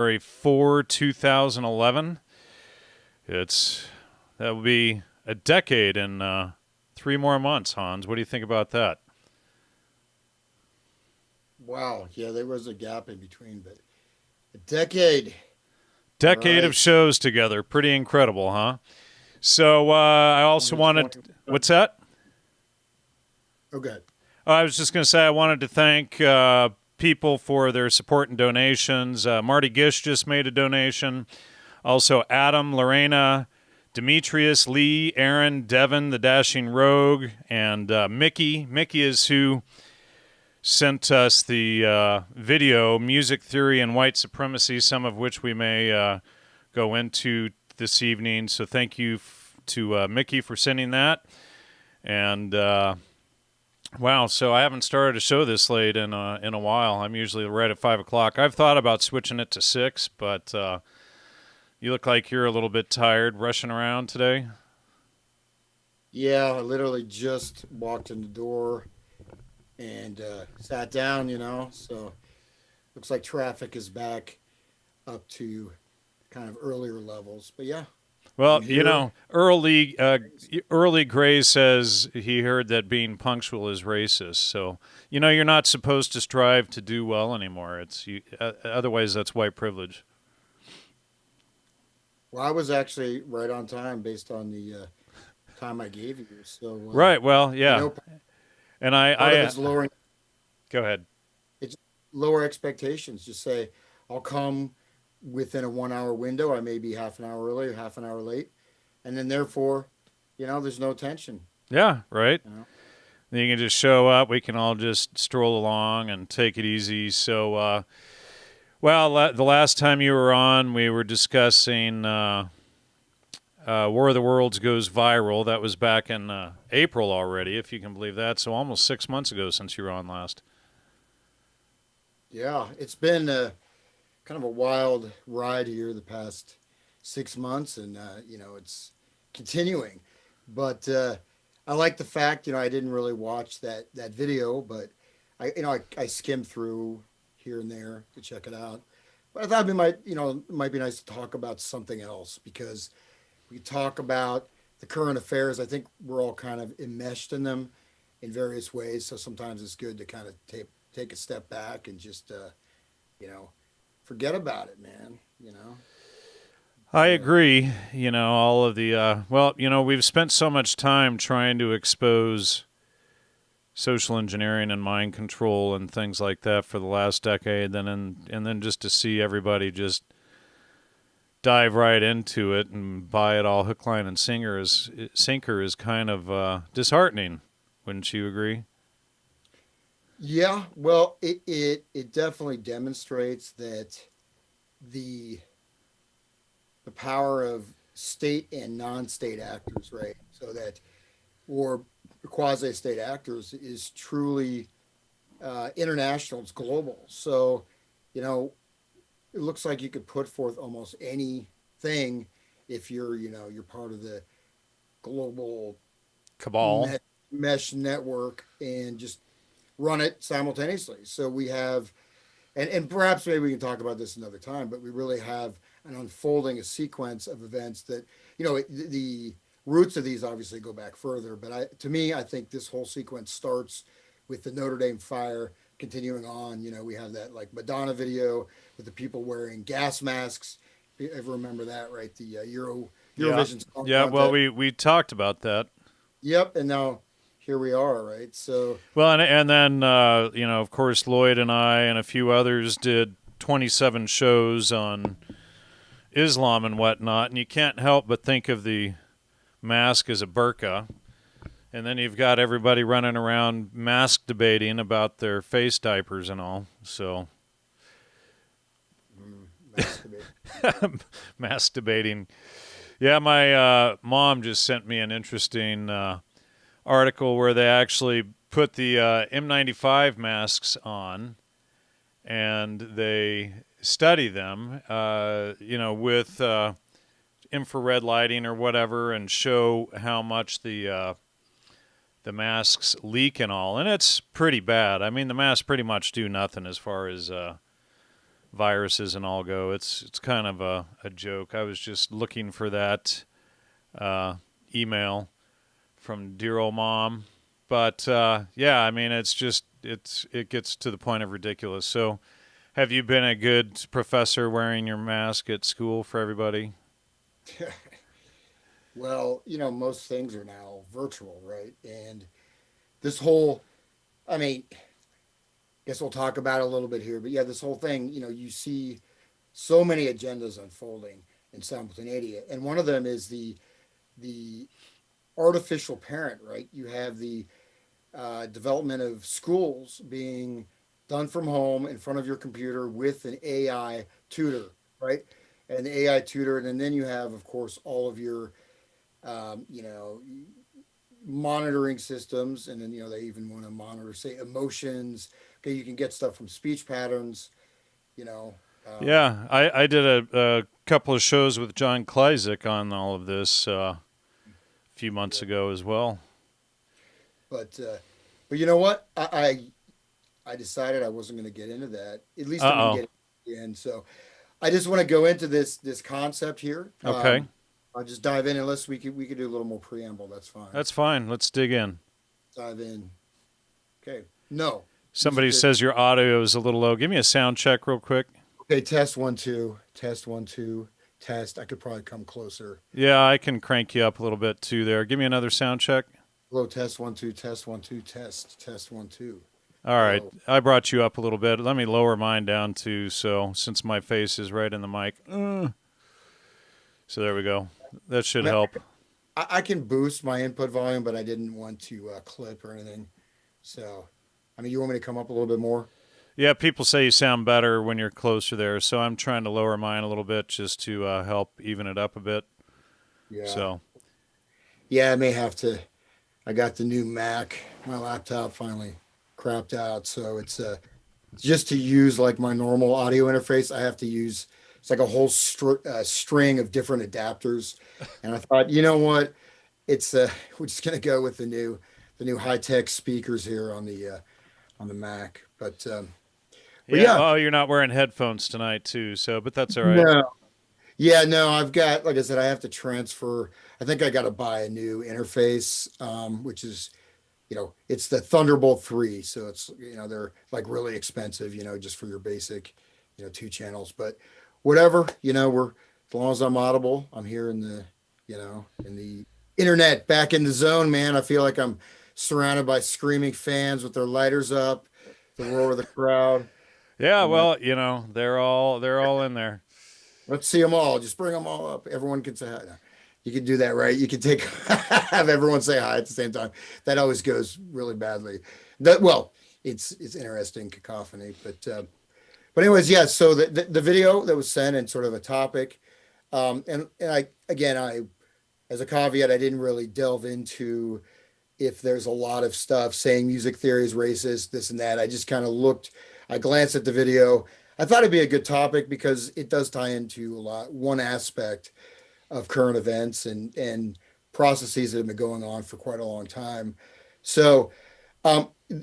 February 4, 2011. That will be a decade and 3 more months, Hans. What do you think about that? Wow. Yeah, there was a gap in between, but a decade. All Decade of right. shows together. Pretty incredible, huh? So I also wanted. 2020. What's that? Okay. I was just going to say I wanted to thank people for their support and donations. Marty Gish just made a donation. Also, Adam, Lorena, Dimitrios, Lee, Erin, Devon, the Dashing Rogue, and Mickey. Mickey is who sent us the video, Music Theory and White Supremacy, some of which we may go into this evening. So thank you to Mickey for sending that. And wow, so I haven't started a show this late in a while. I'm usually right at 5 o'clock. I've thought about switching it to 6, but you look like you're a little bit tired, rushing around today. Yeah, I literally just walked in the door and sat down, So looks like traffic is back up to kind of earlier levels. But yeah, Well, I'm here. Early Gray says he heard that being punctual is racist. So, you're not supposed to strive to do well anymore. Otherwise that's white privilege. Well, I was actually right on time based on the time I gave you. So Right. Well, I yeah. know And I, part of I it's lowering go ahead. it's lower expectations. Just say I'll come within a 1 hour window. I may be half an hour early or half an hour late, and then therefore, there's no tension. Yeah. Right. You know, Then you can just show up. We can all just stroll along and take it easy. So, the last time you were on, we were discussing War of the Worlds goes viral. That was back in April already, if you can believe that. So almost 6 months ago since you were on last. yeah, it's been kind of a wild ride here the past 6 months, and it's continuing. But I like the fact I didn't really watch that video, but I skimmed through here and there to check it out. But I thought it might be nice to talk about something else because we talk about the current affairs. I think we're all kind of enmeshed in them in various ways. So sometimes it's good to kind of take a step back and just you know forget about it, man. I But agree. All of the, we've spent so much time trying to expose social engineering and mind control and things like that for the last decade. And then just to see everybody just dive right into it and buy it all hook, line, and sinker is kind of disheartening. Wouldn't you agree? yeah, well, it definitely demonstrates that the the power of state and non-state actors, right? So that or quasi-state actors is truly international. It's global. So, you know, it looks like you could put forth almost anything if you're part of the global Cabal. me- mesh network and just run it simultaneously. So we have, and perhaps maybe we can talk about this another time, but we really have an unfolding a sequence of events that the roots of these obviously go back further. But to me, I think this whole sequence starts with the Notre Dame fire. Continuing on, we have that like Madonna video with the people wearing gas masks. If you ever remember that, right? The Yeah. Eurovision Song Yeah, well, Contest. we talked about that. Yep, and now here we are, right? So Well, and then of course, Lloyd and I and a few others did 27 shows on Islam and whatnot, and you can't help but think of the mask as a burqa. And then you've got everybody running around mask debating about their face diapers and all. So, masturbate. mask debating. Yeah, my mom just sent me an interesting article where they actually put the M95 masks on and they study them, with infrared lighting or whatever, and show how much the masks leak and all. And it's pretty bad. I mean, the masks pretty much do nothing as far as viruses and all go. It's kind of a joke. I was just looking for that email from dear old mom. But yeah, I mean, it gets to the point of ridiculous. So, have you been a good professor wearing your mask at school for everybody? Well, most things are now virtual, right? And this whole, I mean, guess we'll talk about it a little bit here, but yeah, this whole thing, you see so many agendas unfolding in simultaneity, and one of them is the artificial parent, right? You have the development of schools being done from home in front of your computer with an AI tutor, right? And the AI tutor, and then you have, of course, all of your, you know, monitoring systems, and then they even want to monitor, say, emotions. Okay, you can get stuff from speech patterns. You know, um, Yeah, I did a couple of shows with John Kleisick on all of this a few months yeah, ago as well. but you know what? I decided I wasn't going to get into that. At least I didn't Uh get it in. So I just want to go into this concept here. oh. Okay, I'll just dive in unless we could do a little more preamble. That's fine. that's fine. Let's dig in. Dive in. Okay. No music Somebody theory. says your audio is a little low. Give me a sound check real quick. Okay. Test 1 2. Test 1 2. Test. I could probably come closer. Yeah, I can crank you up a little bit too there. Give me another sound check. Hello. Test 1 2. Test 1 2. Test 1 2. All right, Hello. I brought you up a little bit. Let me lower mine down too, so since my face is right in the mic. So there we go. That should help. I can boost my input volume, but I didn't want to clip or anything. So, I mean, you want me to come up a little bit more? Yeah, people say you sound better when you're closer there, so I'm trying to lower mine a little bit just to help even it up a bit. Yeah. So, Yeah, I may have to. I got the new Mac. My laptop finally crapped out, so it's just to use like my normal audio interface. I have to use it's like a whole string of different adapters, and I thought, you know what? It's we're just gonna go with the new high tech speakers here on the Mac. But yeah. yeah, Oh, you're not wearing headphones tonight too, so but that's all right. no, yeah, no. I've got, like I said, I have to transfer. I think I got to buy a new interface, which is it's the Thunderbolt 3. So they're like really expensive, just for your basic, two channels. But whatever, as long as I'm audible, I'm here in the internet, back in the zone, man. I feel like I'm surrounded by screaming fans with their lighters up, the roar of the crowd. Yeah, And well, they're all in there. let's see them all. Just bring them all up. Everyone can say hi. No, you can do that, right? You can take have everyone say hi at the same time. That always goes really badly. Well, it's interesting cacophony, but anyways, yeah. So the video that was sent and sort of a topic, and I as a caveat, I didn't really delve into if there's a lot of stuff saying music theory is racist, this and that. I just kind of looked. I glanced at the video. I thought it'd be a good topic because it does tie into one aspect of current events and processes that have been going on for quite a long time. So,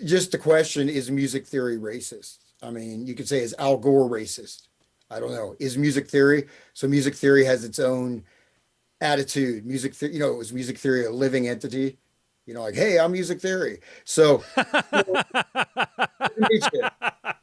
just the question, is music theory racist? I mean, you could say, is Al Gore racist? I don't know. Is music theory? So music theory has its own attitude. Music theory, is music theory a living entity? Like, hey, I'm music theory. So, Nietzsche. I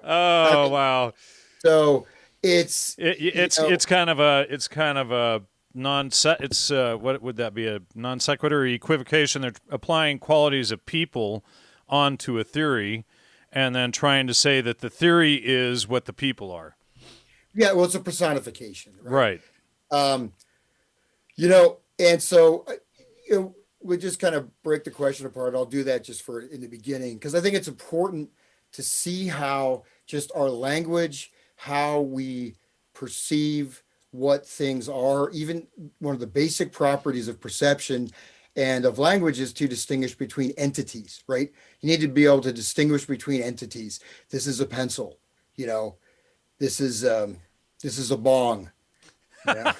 Oh, mean, wow. so it's It's kind of a non it's what would that be, a non sequitur or equivocation? They're applying qualities of people onto a theory and then trying to say that the theory is what the people are. yeah, well, it's a personification, right? Right. Um, and so we just kind of break the question apart. I'll do that just for in the beginning because I think it's important to see how just our language, how we perceive what things are, even one of the basic properties of perception and of language is to distinguish between entities, right? You need to be able to distinguish between entities. This is a pencil, you know, this is a bong. Yeah.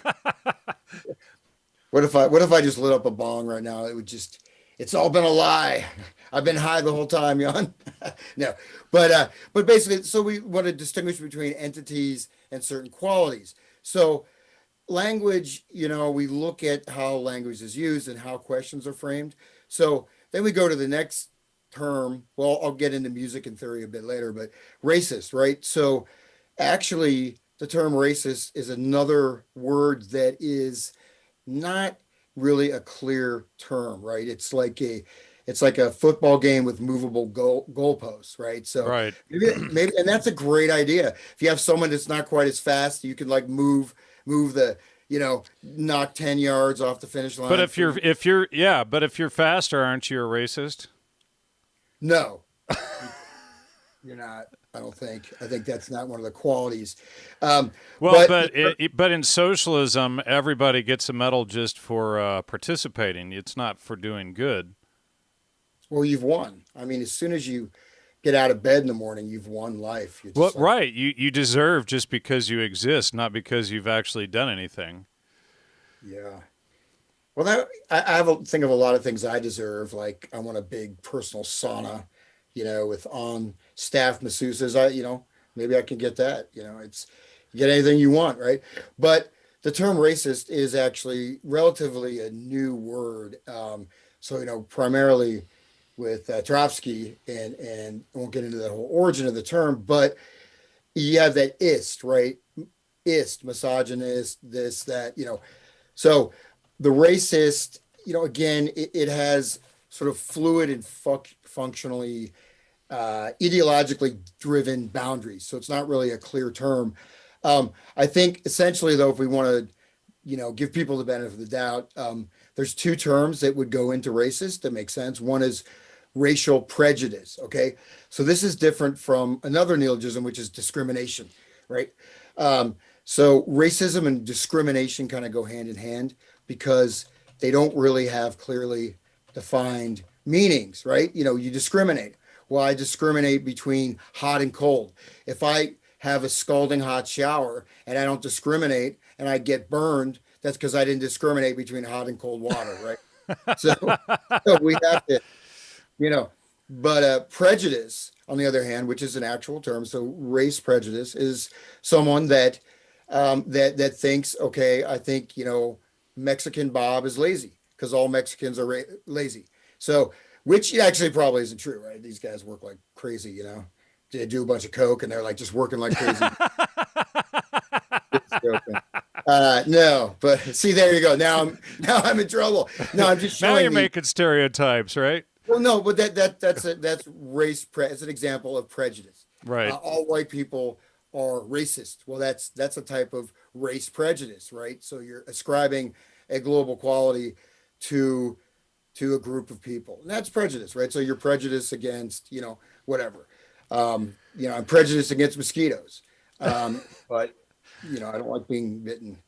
What if I just lit up a bong right now? It would just It's all been a lie. I've been high the whole time, Jan. No, but basically, so we want to distinguish between entities and certain qualities. So language, we look at how language is used and how questions are framed. So then we go to the next term. Well, I'll get into music and theory a bit later, but racist, right? So actually, the term racist is another word that is not really a clear term, right? It's like a football game with movable goalposts, right? So Right. maybe, and that's a great idea. If you have someone that's not quite as fast, you can like move the, knock 10 yards off the finish line. But if you're faster, aren't you a racist? No, you're not. I don't think. I think that's not one of the qualities. Um, Well, but but in socialism, everybody gets a medal just for participating. It's not for doing good. well, you've won. I mean, as soon as you get out of bed in the morning, you've won life. You're Well, just like, right. You deserve just because you exist, not because you've actually done anything. yeah. Well, think of a lot of things I deserve. Like I want a big personal sauna, with on staff masseuses. Maybe I can get that. It's you get anything you want, right? But the term racist is actually relatively a new word. So primarily with Trotsky, and I won't get into the whole origin of the term, but you have that ist, right? Ist, misogynist, this, that. So the racist, again, it has sort of fluid and functionally, ideologically driven boundaries. So it's not really a clear term. I think essentially, though, if we want to, give people the benefit of the doubt, there's two terms that would go into racist that make sense. One is racial prejudice. Okay. So this is different from another neologism, which is discrimination, right? So racism and discrimination kind of go hand in hand because they don't really have clearly defined meanings, right? You discriminate. Well, I discriminate between hot and cold. If I have a scalding hot shower and I don't discriminate and I get burned, that's because I didn't discriminate between hot and cold water, right? So, so we have to, you know, but prejudice, on the other hand, which is an actual term, so race prejudice is someone that that thinks, okay, I think Mexican Bob is lazy because all Mexicans are lazy. So, which actually probably isn't true, right? These guys work like crazy, They do a bunch of coke and they're like just working like crazy. No, but see, there you go. Now I'm in trouble. No, I'm just showing. Now you're making stereotypes, right? Well, no, but that's race. It's an example of prejudice. Right. All white people are racist. Well, that's a type of race prejudice, right? So you're ascribing a global quality to a group of people, and that's prejudice, right? So you're prejudiced against, whatever. I'm prejudiced against mosquitoes, but I don't like being bitten.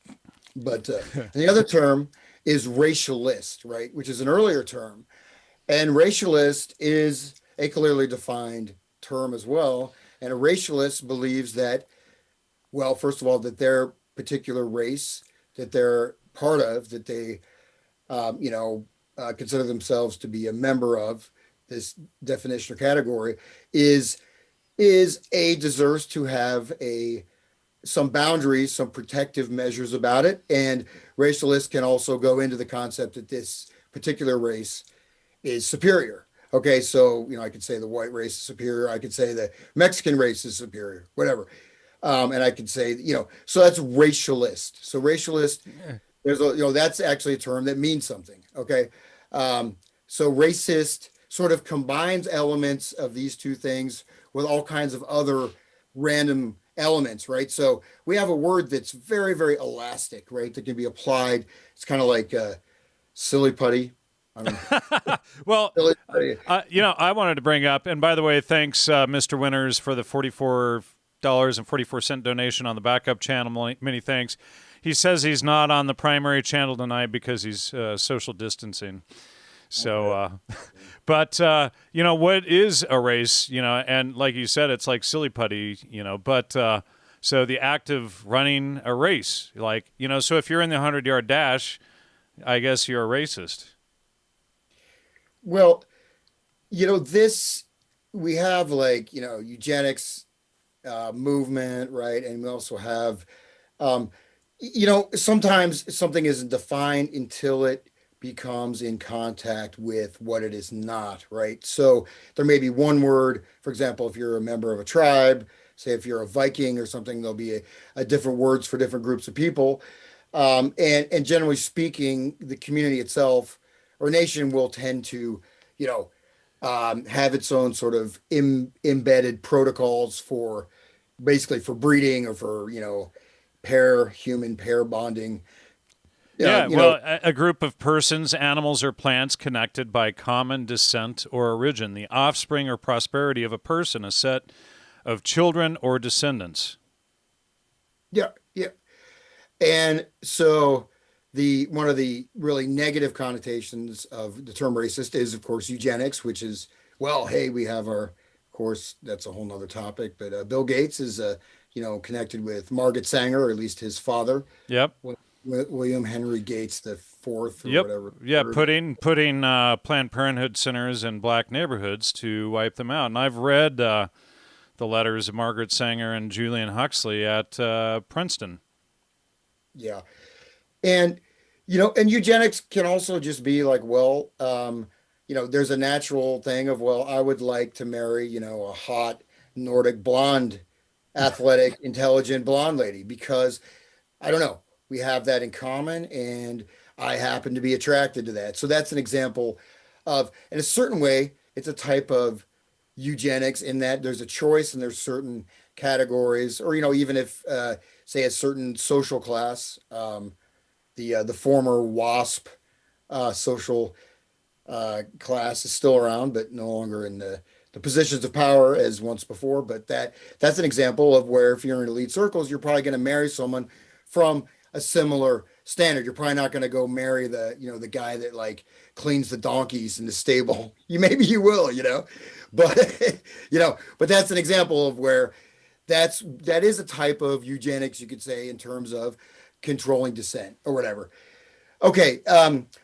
But and the other term is racialist, right? Which is an earlier term. And racialist is a clearly defined term as well. And a racialist believes that, well, first of all, that their particular race that they're part of, that they, consider themselves to be a member of this definition or category, is deserves to have some boundaries, some protective measures about it. And racialists can also go into the concept that this particular race is superior. Okay, so I could say the white race is superior. I could say the Mexican race is superior, whatever. And I could say, so that's racialist. So racialist, that's actually a term that means something. Okay, so racist sort of combines elements of these two things with all kinds of other random elements, right? So we have a word that's very, very elastic, right? That can be applied. It's kind of like silly putty. Well, I wanted to bring up, and by the way, thanks, Mr. Winters, for the $44.44 donation on the backup channel. Many thanks. He says he's not on the primary channel tonight because he's social distancing. So, but what is a race? And like you said, it's like silly putty. But so the act of running a race, so if you're in the 100-yard dash, I guess you're a racist. Well, this we have like, eugenics movement, right? And we also have um, sometimes something isn't defined until it becomes in contact with what it is not, right? So there may be one word, for example, if you're a member of a tribe, say if you're a Viking or something, there'll be a different words for different groups of people. And generally speaking, the community itself or nation will tend to, you know, have its own sort of embedded protocols for basically for breeding or for, human pair bonding. Yeah, You know, well, a group of persons, animals, or plants connected by common descent or origin, the offspring or prosperity of a person, a set of children or descendants. yeah, yeah. And so the one of the really negative connotations of the term racist is, of course, eugenics, which is, well, hey, we have our, of course, that's a whole nother topic, but Bill Gates is, connected with Margaret Sanger, or at least his father, Yep. William Henry Gates the fourth or Yep. whatever. Yeah, Third. putting Planned Parenthood centers in black neighborhoods to wipe them out. And I've read the letters of Margaret Sanger and Julian Huxley at Princeton. Yeah. And, and eugenics can also just be like, well, there's a natural thing of, well, I would like to marry, a hot Nordic blonde, athletic, intelligent blonde lady because I don't know, we have that in common and I happen to be attracted to that. So that's an example of, in a certain way, it's a type of eugenics in that there's a choice and there's certain categories, or, even if, say, a certain social class, the former WASP social class is still around, but no longer in the positions of power as once before. But that's an example of where if you're in elite circles, you're probably going to marry someone from a similar standard. You're probably not going to go marry the guy that like cleans the donkeys in the stable. You will, but but that's an example of where that is a type of eugenics, you could say, in terms of controlling dissent or whatever. Okay,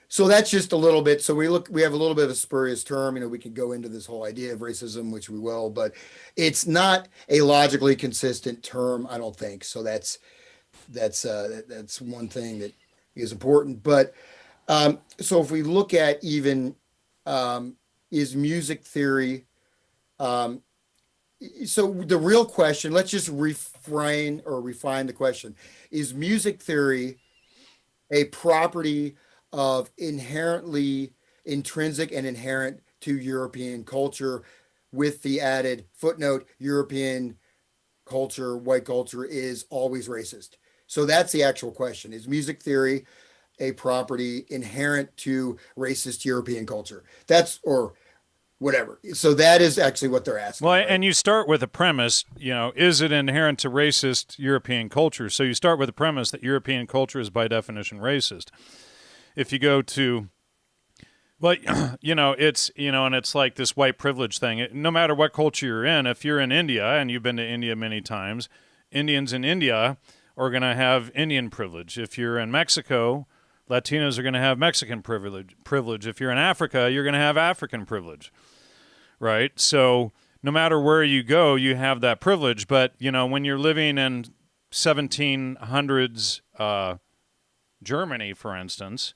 so that's just a little bit. So we have a little bit of a spurious term. We can go into this whole idea of racism, which we will, but it's not a logically consistent term, I don't think. So that's one thing that is important. But so if we look at even is music theory, um, so the real question, let's just refrain or refine the question: is music theory a property of inherently intrinsic and inherent to European culture, with the added footnote, European culture, white culture is always racist? So that's the actual question. Is music theory a property inherent to racist European culture? That's, or whatever. So that is actually what they're asking, Well, right? and you start with a premise, is it inherent to racist European culture? So you start with the premise that European culture is by definition racist. If you go to, well, and it's like this white privilege thing. No matter what culture you're in, if you're in India, and you've been to India many times, Indians in India are going to have Indian privilege. If you're in Mexico, Latinos are going to have Mexican privilege. If you're in Africa, you're going to have African privilege, right? So no matter where you go, you have that privilege. But, when you're living in 1700s Germany, for instance,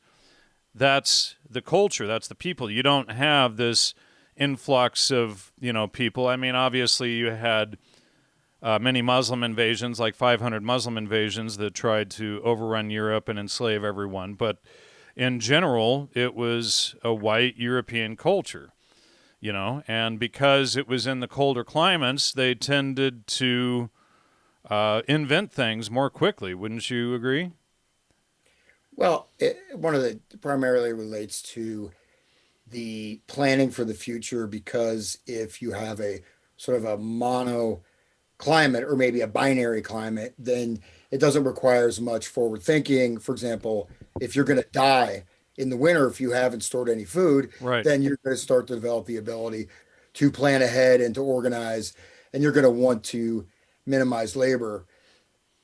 that's the culture, that's the people. You don't have this influx of, people. I mean, obviously you had many Muslim invasions, like 500 Muslim invasions that tried to overrun Europe and enslave everyone. But in general, it was a white European culture, and because it was in the colder climates, they tended to invent things more quickly. Wouldn't you agree? Well, one of the primarily relates to the planning for the future, because if you have a sort of a mono climate or maybe a binary climate, then it doesn't require as much forward thinking. For example, if you're going to die in the winter, if you haven't stored any food, Right. then you're going to start to develop the ability to plan ahead and to organize, and you're going to want to minimize labor.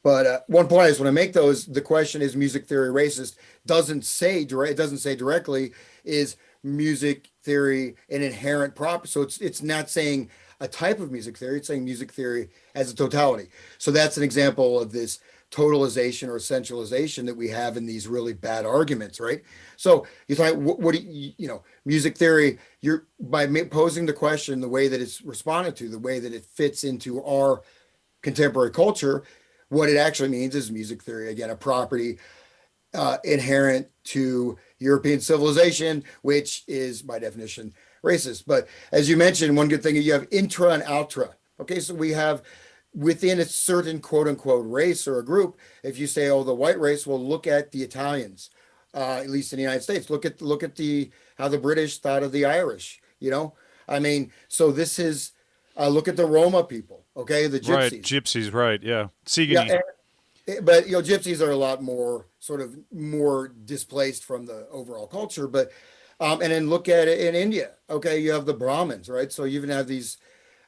But one point I just want to make, though, is the question, is music theory racist? Doesn't say direct. It doesn't say directly. Is music theory an inherent prop. So it's not saying a type of music theory, it's saying music theory as a totality. So that's an example of this totalization or essentialization that we have in these really bad arguments, right? So you thought, what do music theory, you're by posing the question, the way that it's responded to, the way that it fits into our contemporary culture, what it actually means is music theory, again, a property inherent to European civilization, which is by definition racist. But as you mentioned, one good thing you have intra and outra. Okay, so we have within a certain quote unquote race or a group. If you say, oh, the white race, well, look at the Italians, at least in the United States. Look at the how the British thought of the Irish. I mean, so this is look at the Roma people. Okay, the Right, gypsies. gypsies, right, yeah. Yeah, Sigani. but gypsies are a lot more sort of more displaced from the overall culture. But and then look at it in India. Okay, you have the Brahmins, right? So you even have these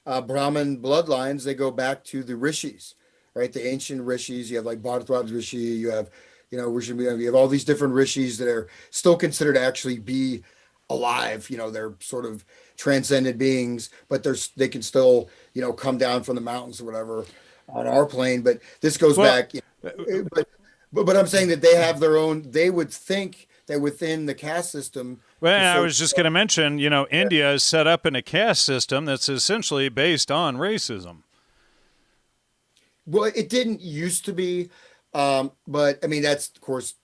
Brahmin bloodlines. They go back to the rishis, right? The ancient rishis. You have like Bharadwaj Rishi. You have you have all these different rishis that are still considered to actually be alive. They're sort of transcendent beings, but they can still come down from the mountains or whatever on our plane. But this goes Well, back. But I'm saying that they have their own. They would think that within the caste system, well, to I sort was just going to mention, India is set up in a caste system that's essentially based on racism. well, it didn't used to be, but I mean that's of course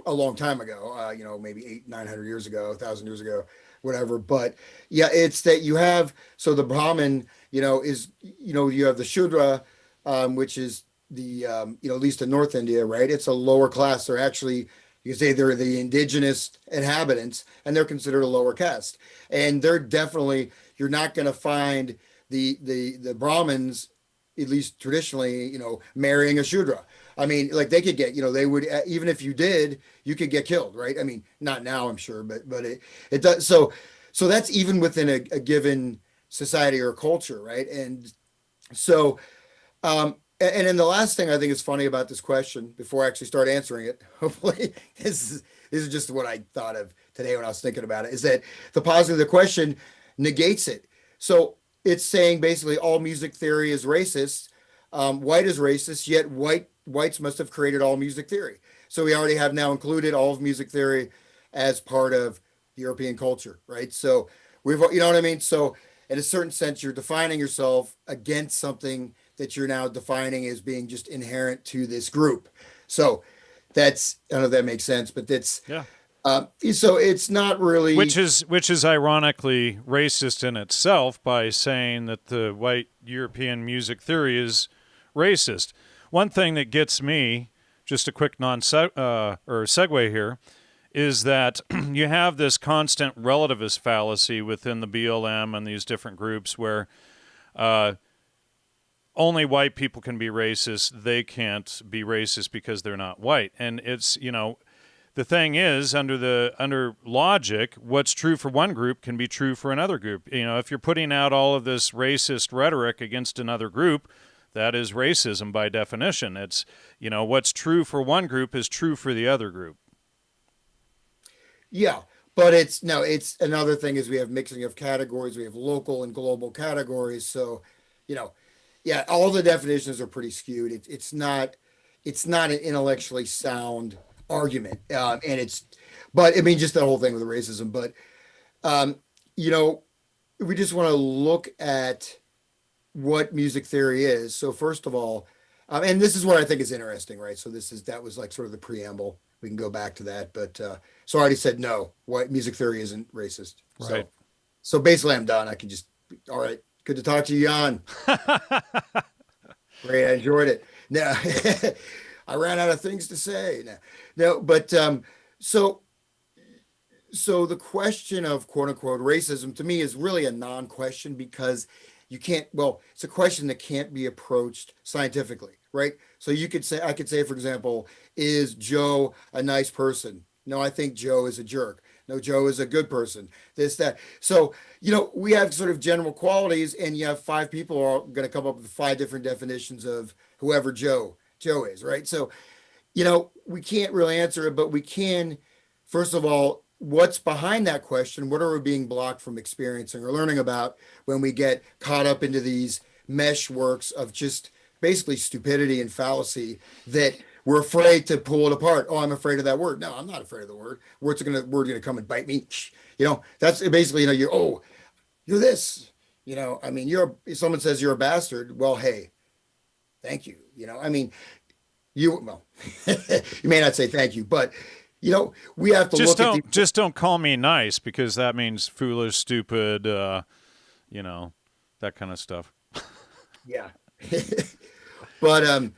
a long time ago. Maybe 800-900 years ago, 1,000 years ago, whatever. But yeah, it's that you have so the Brahmin, is you have the Shudra, which is the at least in North India, right? It's a lower class. They're actually you can say they're the indigenous inhabitants, and they're considered a lower caste. And they're definitely you're not going to find the Brahmins, at least traditionally, marrying a Shudra. I mean, like they could get, they would even if you did, you could get killed, right? I mean, not now, I'm sure, but it does. So that's even within a given society or culture, right? And so and then the last thing I think is funny about this question before I actually start answering it, hopefully, this is just what I thought of today when I was thinking about it, is that the positive of the question negates it. So it's saying basically all music theory is racist, white is racist, yet whites must have created all music theory. So we already have now included all of music theory as part of European culture, right? So you know what I mean? So in a certain sense, you're defining yourself against something that you're now defining as being just inherent to this group. So I don't know if that makes sense, but Yeah. so it's not really, Which is ironically racist in itself by saying that the white European music theory is racist. One thing that gets me, just a quick or segue here, is that you have this constant relativist fallacy within the BLM and these different groups where only white people can be racist. They can't be racist because they're not white. And it's, the thing is, under logic, what's true for one group can be true for another group. If you're putting out all of this racist rhetoric against another group, that is racism by definition. It's, what's true for one group is true for the other group. yeah. But it's no, it's another thing is we have mixing of categories. We have local and global categories. So, you know, yeah, all the definitions are pretty skewed. It's not an intellectually sound argument, but I mean, just the whole thing with the racism. But um, you know, we just want to look at what music theory is. So first of all, and this is what I think is interesting, right? So that was like sort of the preamble. We can go back to that, but so I already said no. What music theory isn't racist. Right. So basically, I'm done. I can just all right. Good to talk to you, Jan. Great, I enjoyed it. No, I ran out of things to say. No, but so the question of quote unquote racism to me is really a non-question because you can't. Well, it's a question that can't be approached scientifically, right? So I could say, for example, is Joe a nice person? No, I think Joe is a jerk. No, Joe is a good person. This, that. So, we have sort of general qualities, and you have five people who are going to come up with five different definitions of whoever Joe is, right? So, we can't really answer it, but we can, first of all, what's behind that question? What are we being blocked from experiencing or learning about when we get caught up into these mesh works of just basically stupidity and fallacy that we're afraid to pull it apart? Oh, I'm afraid of that word. No, I'm not afraid of the word. Word's gonna come and bite me. That's basically, you're this. I mean, if someone says you're a bastard, well, hey, thank you. Well, you may not say thank you, but we have to just don't call me nice, because that means foolish, stupid, that kind of stuff. Yeah. But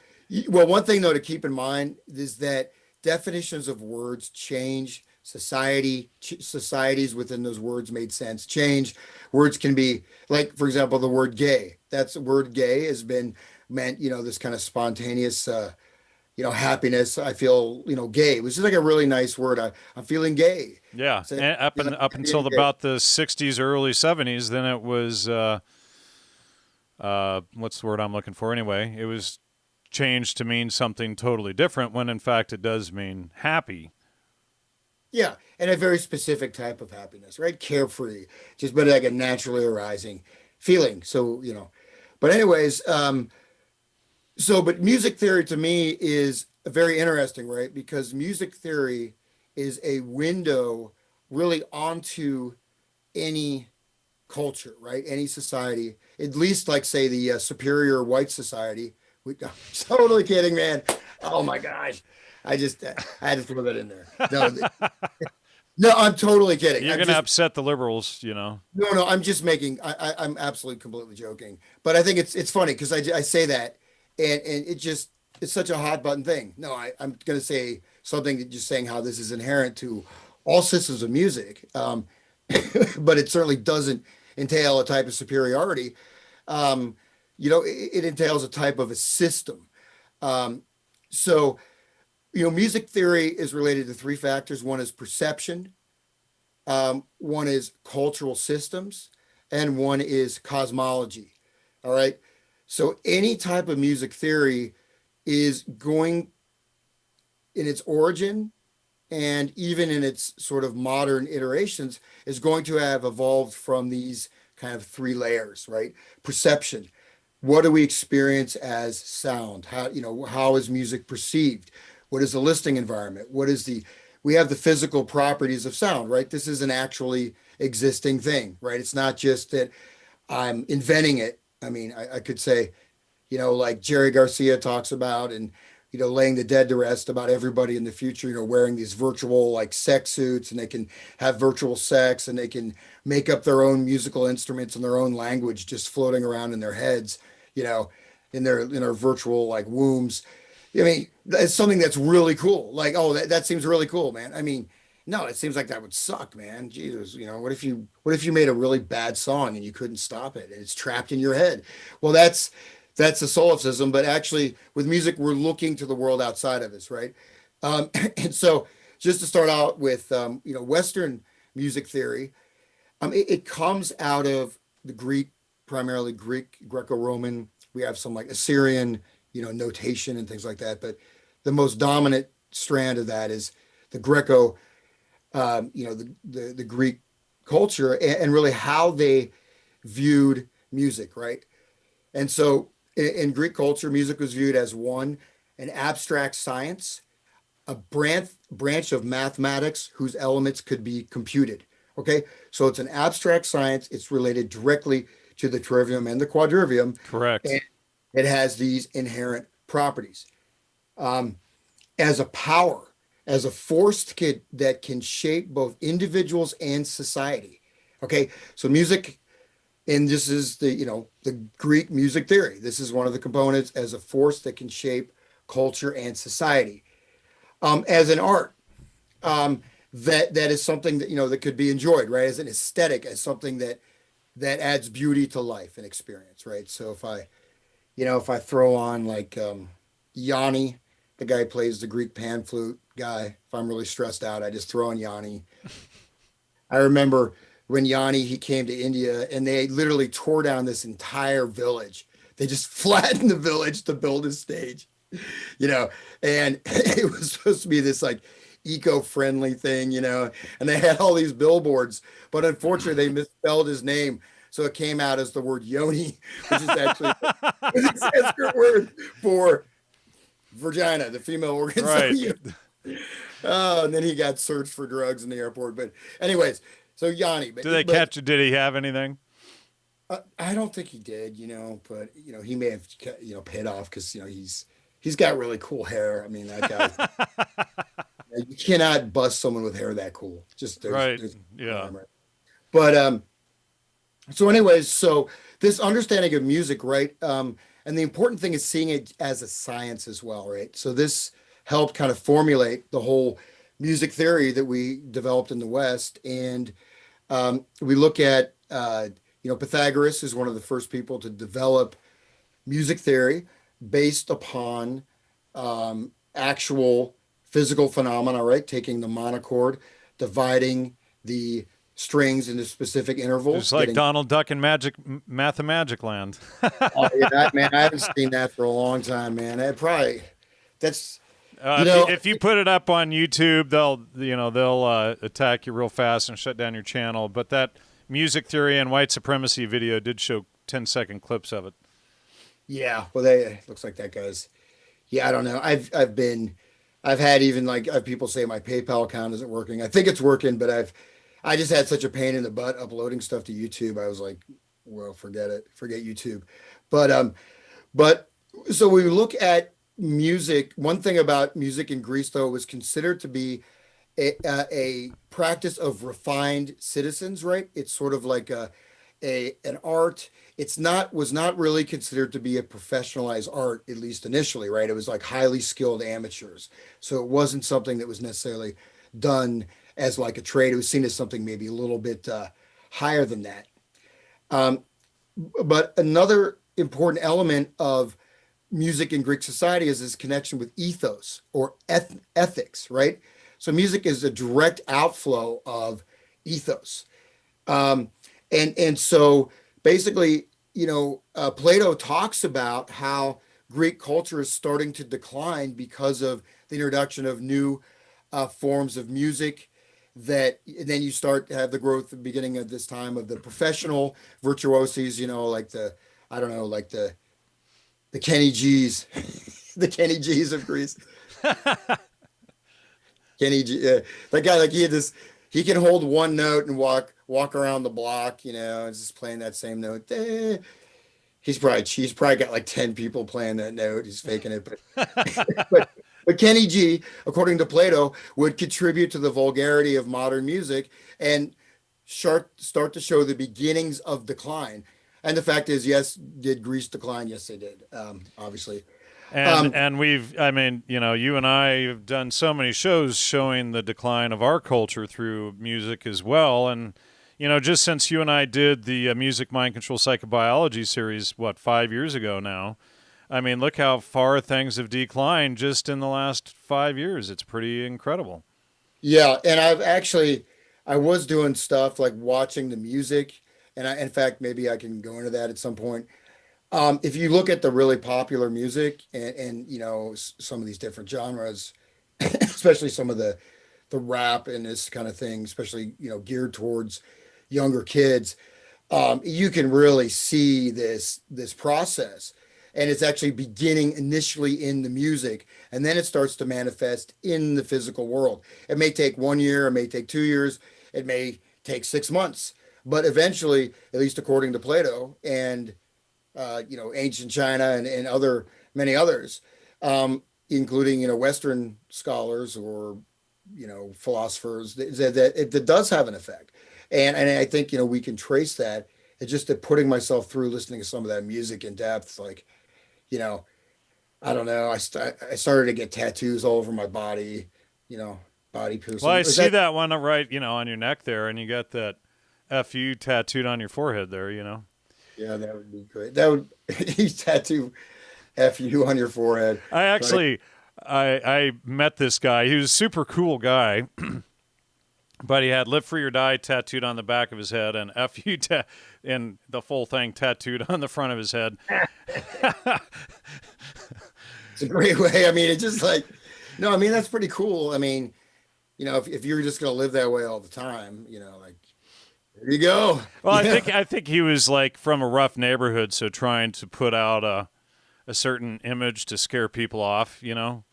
well, one thing though to keep in mind is that definitions of words change. Societies within those words made sense change. Words can be like, for example, the word gay. That's the word gay has been meant, this kind of spontaneous, happiness. I feel, gay, which is like a really nice word. I'm feeling gay. Yeah, So, and up until about the 60s, early 70s, then it was what's the word I'm looking for? Anyway, it was changed to mean something totally different, when in fact it does mean happy. Yeah, and a very specific type of happiness, right? Carefree, just but like a naturally arising feeling. So, but anyways, but music theory to me is very interesting, right? Because music theory is a window really onto any culture, right? Any society, at least like say the superior white society. I'm totally kidding, man. Oh my gosh. I had to throw that in there. No, I'm totally kidding. You're going to upset the liberals, No, I'm just making, I'm absolutely completely joking. But I think it's funny because I say that and it's such a hot button thing. No, I'm going to say something just saying how this is inherent to all systems of music. But it certainly doesn't entail a type of superiority. It entails a type of a system. So, music theory is related to three factors. One is perception, one is cultural systems, and one is cosmology. All right. So any type of music theory is going in its origin and even in its sort of modern iterations is going to have evolved from these kind of three layers, right? Perception. What do we experience as sound? How is music perceived? What is the listening environment? We have the physical properties of sound, right? This is an actually existing thing, right? It's not just that I'm inventing it. I mean, I could say, like Jerry Garcia talks about and, laying the dead to rest about everybody in the future, wearing these virtual like sex suits and they can have virtual sex and they can make up their own musical instruments and their own language just floating around in their heads, in their virtual like wombs. I mean, it's something that's really cool. Like, oh, that seems really cool, man. I mean, no, it seems like that would suck, man. Jesus, what if you made a really bad song and you couldn't stop it and it's trapped in your head? Well, that's a solipsism, but actually with music, we're looking to the world outside of us, right? And so just to start out with, Western music theory, it comes out of the primarily Greek, Greco-Roman. We have some like Assyrian, notation and things like that. But the most dominant strand of that is the Greco, the Greek culture and really how they viewed music, right? And so in Greek culture, music was viewed as an abstract science, a branch of mathematics whose elements could be computed. Okay, so it's an abstract science. It's related directly to the trivium and the quadrivium. Correct. And it has these inherent properties. As a power, as a force that can shape both individuals and society. Okay, so music, and this is the Greek music theory. This is one of the components as a force that can shape culture and society. As an art, that is something that that could be enjoyed, right? As an aesthetic, as something that adds beauty to life and experience, right? So if I throw on like Yanni, the guy who plays the Greek pan flute guy, if I'm really stressed out, I just throw on Yanni. I remember when Yanni, he came to India and they literally tore down this entire village. They just flattened the village to build a stage, and it was supposed to be this like eco-friendly thing, and they had all these billboards, but unfortunately they misspelled his name. So it came out as the word yoni, which is actually the Sanskrit word for vagina, the female organ. Right. And then he got searched for drugs in the airport. But anyways, so Yanni. Did they catch it? Did he have anything? I don't think he did, but he may have, paid off because he's got really cool hair. I mean, that guy. You cannot bust someone with hair that cool. Just there's yeah. But so anyways, so this understanding of music, right? And the important thing is seeing it as a science as well, right? So this helped kind of formulate the whole music theory that we developed in the West. And we look at, Pythagoras is one of the first people to develop music theory based upon actual physical phenomena, right? Taking the monochord, dividing the strings into specific intervals. It's like Donald Duck in Magic Land. Oh, yeah, man, I haven't seen that for a long time, man. If you put it up on YouTube, they'll attack you real fast and shut down your channel. But that music theory and white supremacy video did show 10-second clips of it. Yeah, well, it looks like that guy's. Yeah, I don't know. I've had people say my PayPal account isn't working. I think it's working, but I just had such a pain in the butt uploading stuff to YouTube. I was like, well, forget it. Forget YouTube. But so we look at music. One thing about music in Greece, though, was considered to be a practice of refined citizens, right? It's sort of like an art. Was not really considered to be a professionalized art, at least initially, right? It was like highly skilled amateurs. So it wasn't something that was necessarily done as like a trade. It was seen as something maybe a little bit higher than that. But another important element of music in Greek society is this connection with ethos or ethics, right? So music is a direct outflow of ethos. And so basically, Plato talks about how Greek culture is starting to decline because of the introduction of new forms of music and then you start to have the growth at the beginning of this time of the professional virtuoses, like the Kenny G's, the Kenny G's of Greece. Kenny G, that guy, he can hold one note and walk around the block, and just playing that same note. He's probably got like 10 people playing that note. He's faking it, but Kenny G, according to Plato, would contribute to the vulgarity of modern music and start to show the beginnings of decline. And the fact is, yes, did Greece decline? Yes, they did, obviously. And you and I have done so many shows showing the decline of our culture through music as well. And, just since you and I did the Music, Mind Control, Psychobiology series, 5 years ago now, look how far things have declined just in the last 5 years. It's pretty incredible. Yeah, and I was doing stuff like watching the music, and in fact, maybe I can go into that at some point. If you look at the really popular music and some of these different genres, especially some of the rap and this kind of thing, especially geared towards younger kids, you can really see this process. And it's actually beginning initially in the music, and then it starts to manifest in the physical world. It may take 1 year, it may take 2 years, it may take 6 months, but eventually, at least according to Plato and ancient China and many others, including Western scholars or philosophers, that it does have an effect, and I think we can trace that. It's just that putting myself through listening to some of that music in depth, like. I don't know. I started to get tattoos all over my body, body piercing. Well, I see that one right, on your neck there, and you got that FU tattooed on your forehead there, Yeah, that would be great. That would you tattoo FU on your forehead. I met this guy. He was a super cool guy. But he had "Live Free or Die" tattooed on the back of his head, and "FU" and the full thing tattooed on the front of his head. It's a great way. It's just like, no, that's pretty cool. if you're just going to live that way all the time, like, there you go. Well, I think he was like from a rough neighborhood, so trying to put out a certain image to scare people off,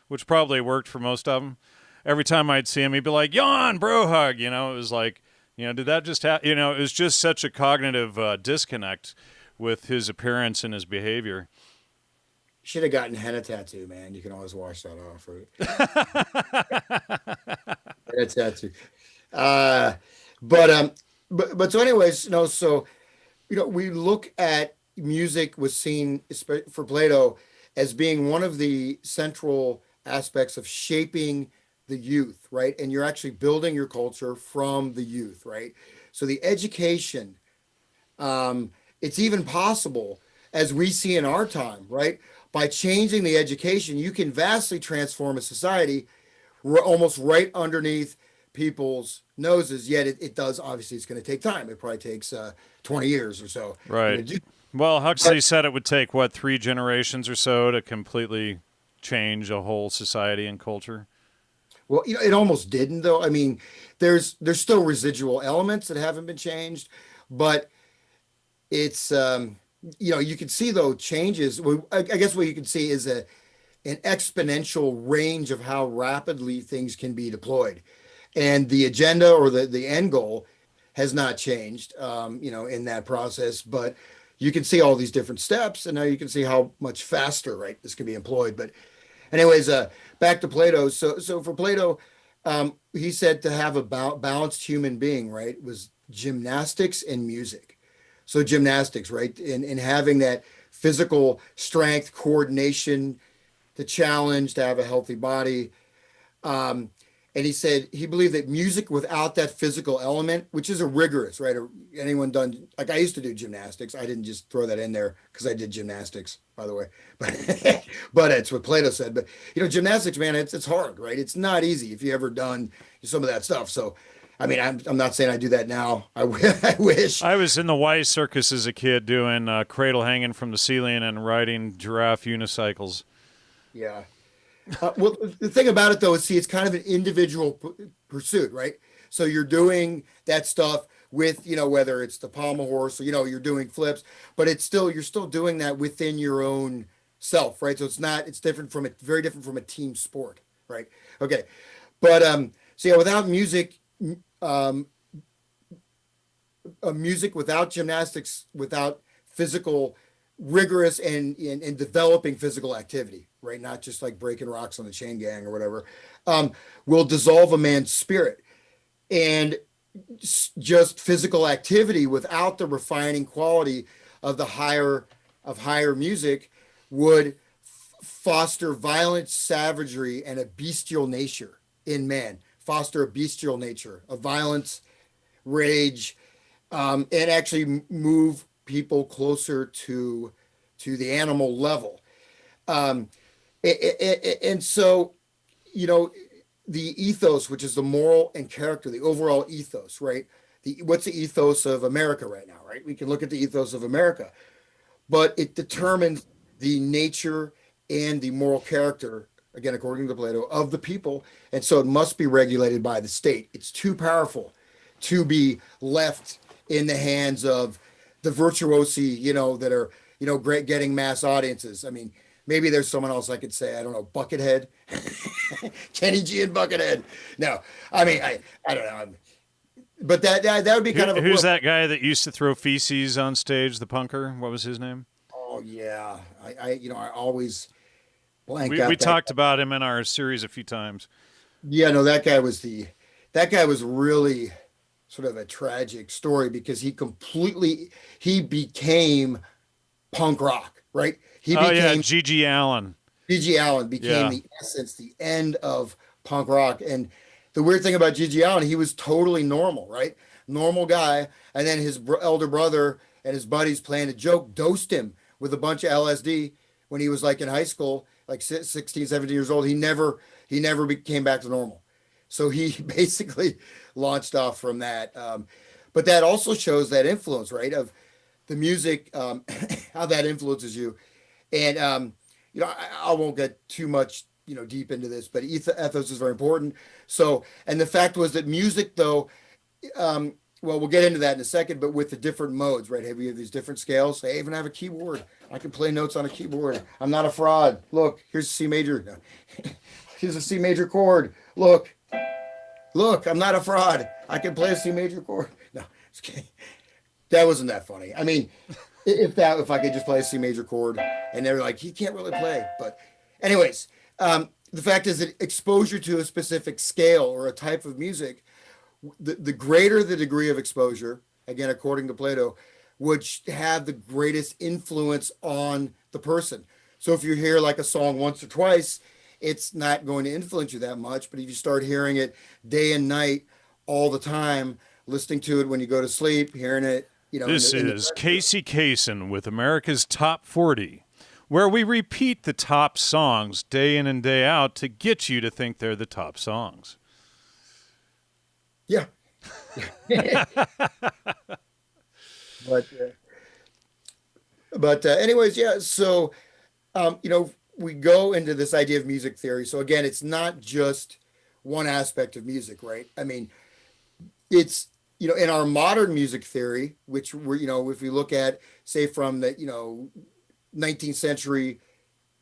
which probably worked for most of them. Every time I'd see him, he'd be like, "Yawn, bro, hug." It was like, did that just happen? It was just such a cognitive disconnect with his appearance and his behavior. Should have gotten henna tattoo, man. You can always wash that off, right? Henna tattoo. Uh, but so anyways, so we look at music was seen for Plato as being one of the central aspects of shaping the youth, right? And you're actually building your culture from the youth, right? So the education, it's even possible as we see in our time, right? By changing the education, you can vastly transform a society almost right underneath people's noses. Yet it does, obviously, it's going to take time. It probably takes 20 years or so. Right. Well, Huxley said it would take, what, 3 generations or so to completely change a whole society and culture? Well, it almost didn't, though. I mean, there's still residual elements that haven't been changed, but it's you can see though changes. Well, I guess what you can see is an exponential range of how rapidly things can be deployed, and the agenda or the end goal has not changed, in that process. But you can see all these different steps, and now you can see how much faster, right, this can be employed. But anyways, back to Plato. So for Plato, he said to have a balanced human being, right, was gymnastics and music. So gymnastics, right, and having that physical strength, coordination, to challenge, to have a healthy body. And he said he believed that music without that physical element, which is a rigorous, right? Anyone done, like I used to do gymnastics. I didn't just throw that in there because I did gymnastics, by the way. But it's what Plato said. But gymnastics, man, it's hard, right? It's not easy if you ever done some of that stuff. So, I mean, I'm not saying I do that now. I wish. I was in the Y circus as a kid doing cradle hanging from the ceiling and riding giraffe unicycles. Yeah. Well, the thing about it, though, is it's kind of an individual pursuit, right? So you're doing that stuff with, whether it's the pommel horse or, you're doing flips, but you're still doing that within your own self, right? So it's very different from a team sport, right? Okay. But, so yeah, without music, music, without gymnastics, without physical rigorous and developing physical activity, right? Not just like breaking rocks on the chain gang or whatever, will dissolve a man's spirit. And just physical activity without the refining quality of higher music would foster violent savagery and a bestial nature in man, foster a bestial nature of violence, rage, and actually move people closer to the animal level. And so, the ethos, which is the moral and character, the overall ethos, right? What's the ethos of America right now, right? We can look at the ethos of America, but it determines the nature and the moral character, again, according to Plato, of the people. And so it must be regulated by the state. It's too powerful to be left in the hands of the virtuosi, that are, great, getting mass audiences. I mean, maybe there's someone else I could say, I don't know, Buckethead, Kenny G and Buckethead. No, I mean, I don't know. But that would be kind of who's that guy that used to throw feces on stage, the punker? What was his name? Oh yeah. I always blank we out. We talked about him in our series a few times. Yeah, no, that guy was really sort of a tragic story because he became punk rock, right? G.G. Allin. G.G. Allin became the essence, the end of punk rock. And the weird thing about G.G. Allin, he was totally normal, right? Normal guy. And then his elder brother and his buddies playing a joke dosed him with a bunch of LSD when he was like in high school, like 16, 17 years old. He never came back to normal. So he basically launched off from that. But that also shows that influence, right, of the music, how that influences you. And, I won't get too much deep into this, but ethos is very important. So, and the fact was that music, though, well, we'll get into that in a second, but with the different modes, right? We have these different scales. I even have a keyboard. I can play notes on a keyboard. I'm not a fraud. Look, here's C major. No. Here's a C major chord. Look, I'm not a fraud. I can play a C major chord. No, just kidding. That wasn't that funny. I mean, if I could just play a C major chord, and they're like, he can't really play. But, anyways, the fact is that exposure to a specific scale or a type of music, the greater the degree of exposure, again, according to Plato, would have the greatest influence on the person. So if you hear like a song once or twice, it's not going to influence you that much. But if you start hearing it day and night, all the time, listening to it when you go to sleep, hearing it, This is Casey Kasem with America's Top 40, where we repeat the top songs day in and day out to get you to think they're the top songs. Yeah. but anyways, yeah. So, we go into this idea of music theory. So again, it's not just one aspect of music, right? I mean, it's, in our modern music theory, which we're, if we look at, say, from the, 19th century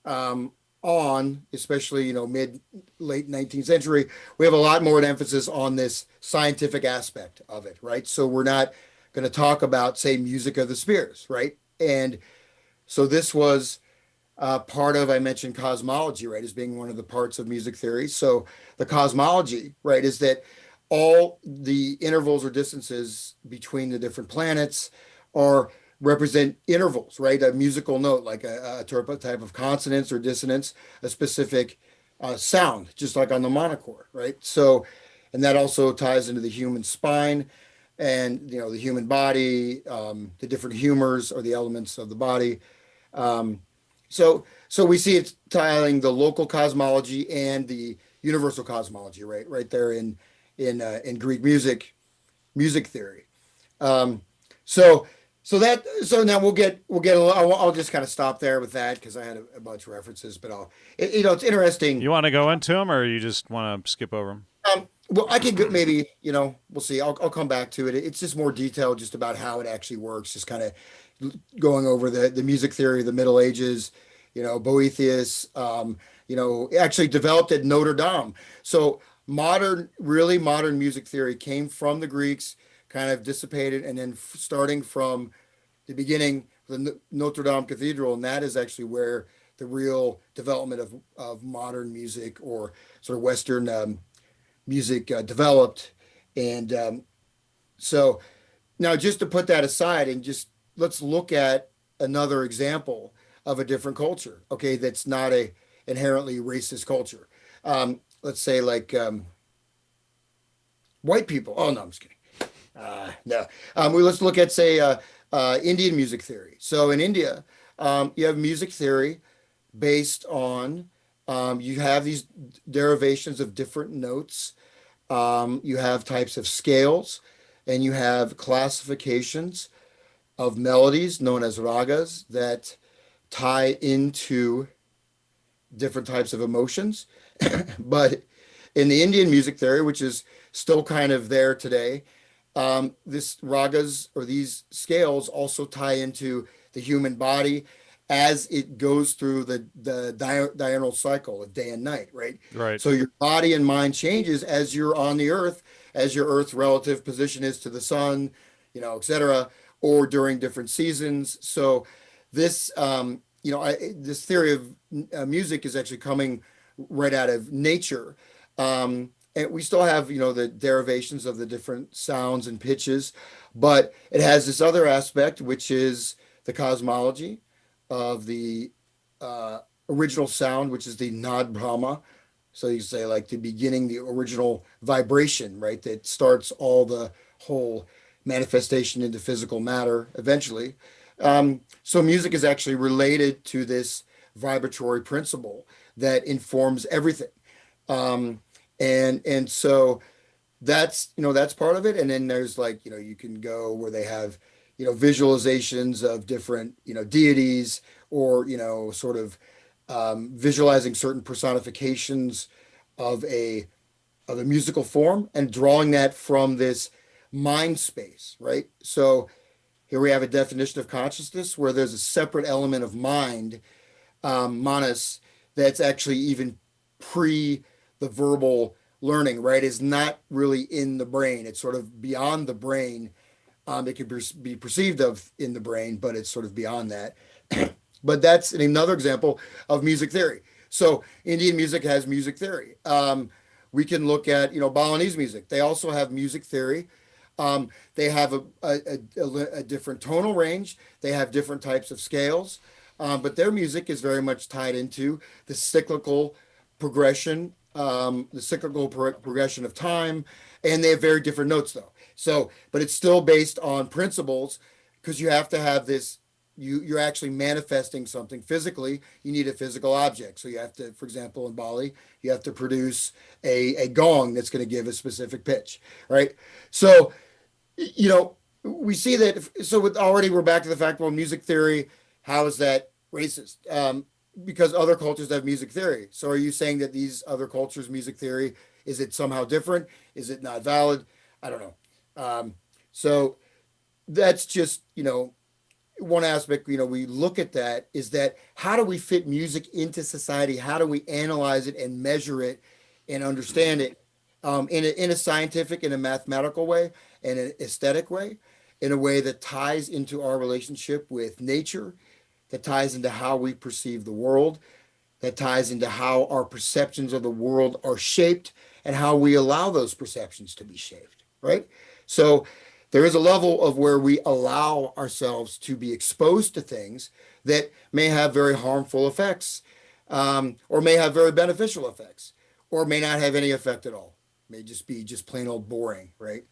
on, especially, late 19th century, we have a lot more emphasis on this scientific aspect of it, right? So we're not going to talk about, say, music of the spheres, right? And so this was part of, I mentioned cosmology, right, as being one of the parts of music theory. So the cosmology, right, is that all the intervals or distances between the different planets are represent intervals, right? A musical note, like a type of consonance or dissonance, a specific sound, just like on the monochord, right? So, and that also ties into the human spine and, the human body, the different humors or the elements of the body. So we see it tiling the local cosmology and the universal cosmology, right there in Greek music theory. So now we'll get I'll just kind of stop there with that because I had a bunch of references, but it's interesting. You want to go into them, or you just want to skip over them? Well, I could maybe, we'll see. I'll come back to it. It's just more detailed just about how it actually works, just kind of going over the music theory of the Middle Ages, Boethius, actually developed at Notre Dame. So really modern music theory came from the Greeks, kind of dissipated, and then starting from the beginning, the Notre Dame Cathedral, and that is actually where the real development of modern music or sort of Western music developed. And so now just to put that aside and just let's look at another example of a different culture, okay, that's not a inherently racist culture. Let's say like white people. Oh, no, I'm just kidding. No. Let's look at, say, Indian music theory. So in India, you have music theory based on, you have these derivations of different notes. You have types of scales, and you have classifications of melodies known as ragas that tie into different types of emotions. But in the Indian music theory, which is still kind of there today, this ragas or these scales also tie into the human body as it goes through the diurnal cycle of day and night, right? Right. So your body and mind changes as you're on the earth, as your earth's relative position is to the sun, et cetera, or during different seasons. So this, this theory of music is actually coming right out of nature. And we still have, the derivations of the different sounds and pitches, but it has this other aspect, which is the cosmology of the original sound, which is the Nad Brahma. So you say like the beginning, the original vibration, right? That starts all the whole manifestation into physical matter eventually. So music is actually related to this vibratory principle that informs everything. And so that's part of it. And then there's like, you can go where they have, visualizations of different, deities or, sort of visualizing certain personifications of a musical form and drawing that from this mind space, right? So here we have a definition of consciousness where there's a separate element of mind, manas, that's actually even pre the verbal learning, right? Is not really in the brain. It's sort of beyond the brain. It can be perceived of in the brain, but it's sort of beyond that. But that's another example of music theory. So Indian music has music theory. We can look at, Balinese music. They also have music theory. They have a different tonal range. They have different types of scales. But their music is very much tied into the cyclical progression, progression of time. And they have very different notes, though. So, but it's still based on principles because you have to have this. You're actually manifesting something physically. You need a physical object. So you have to, for example, in Bali, you have to produce a gong that's going to give a specific pitch, right? So, we see that. So already we're back to the fact, well, music theory, how is that racist? Because other cultures have music theory. So are you saying that these other cultures' music theory, is it somehow different? Is it not valid? I don't know. So that's just, one aspect, we look at that is that how do we fit music into society? How do we analyze it and measure it and understand it in a scientific, in a mathematical way, in an aesthetic way, in a way that ties into our relationship with nature, that ties into how we perceive the world, that ties into how our perceptions of the world are shaped and how we allow those perceptions to be shaped, right? So there is a level of where we allow ourselves to be exposed to things that may have very harmful effects, or may have very beneficial effects, or may not have any effect at all. May just be just plain old boring, right?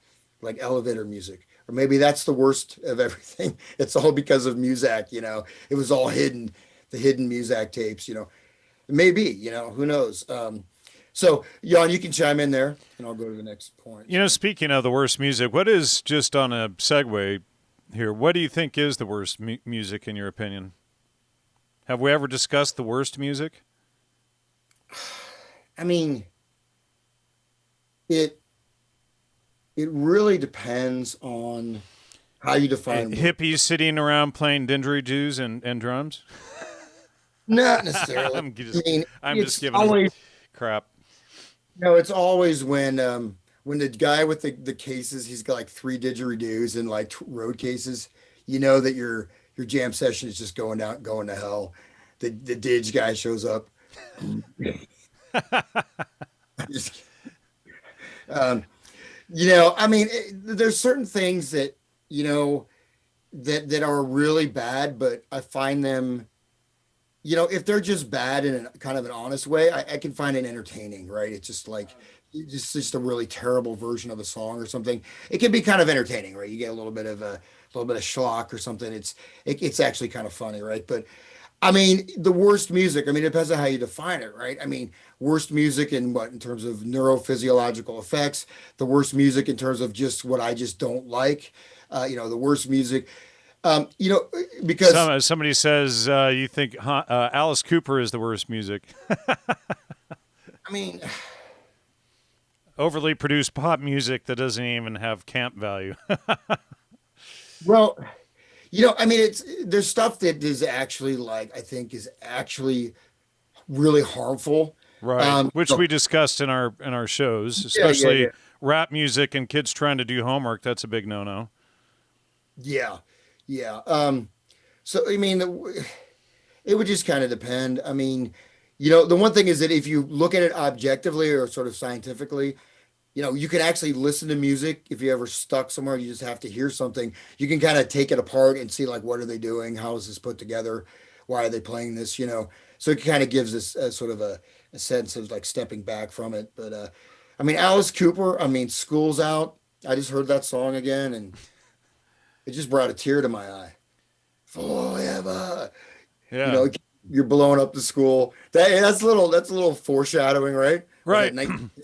Like elevator music. Or maybe that's the worst of everything. It's all because of Muzak, It was all hidden, the hidden Muzak tapes, Maybe, who knows? So, Jan, you can chime in there, and I'll go to the next point. Speaking of the worst music, what is, just on a segue here, what do you think is the worst music in your opinion? Have we ever discussed the worst music? I mean, it really depends on how you define hippies sitting around playing didgeridoos and drums. Not necessarily. I'm just giving crap. No, it's always when the guy with the cases, he's got like 3 didgeridoos and like road cases. You know that your jam session is just going to hell. The didge guy shows up. There's certain things that that are really bad, but I find them, if they're just bad in a kind of an honest way, I can find it entertaining, right? It's just like just a really terrible version of a song or something. It can be kind of entertaining, right? You get a little bit of schlock or something. It's actually kind of funny, right? But the worst music, it depends on how you define it, right? Worst music in terms of neurophysiological effects, the worst music in terms of just what I just don't like, the worst music, because somebody says you think Alice Cooper is the worst music. Overly produced pop music that doesn't even have camp value. Well, there's stuff that is actually I think is actually really harmful. Right. Which we discussed in our shows, especially rap music and kids trying to do homework. That's a big no-no. Yeah. Yeah. So, it would just kind of depend. The one thing is that if you look at it objectively or sort of scientifically, you can actually listen to music. If you ever stuck somewhere, you just have to hear something. You can kind of take it apart and see what are they doing? How is this put together? Why are they playing this? So it kind of gives us a sort of a sense of stepping back from it. But Alice Cooper, School's Out. I just heard that song again and it just brought a tear to my eye. Forever. Yeah. You're blowing up the school. That's a little foreshadowing, right? Right.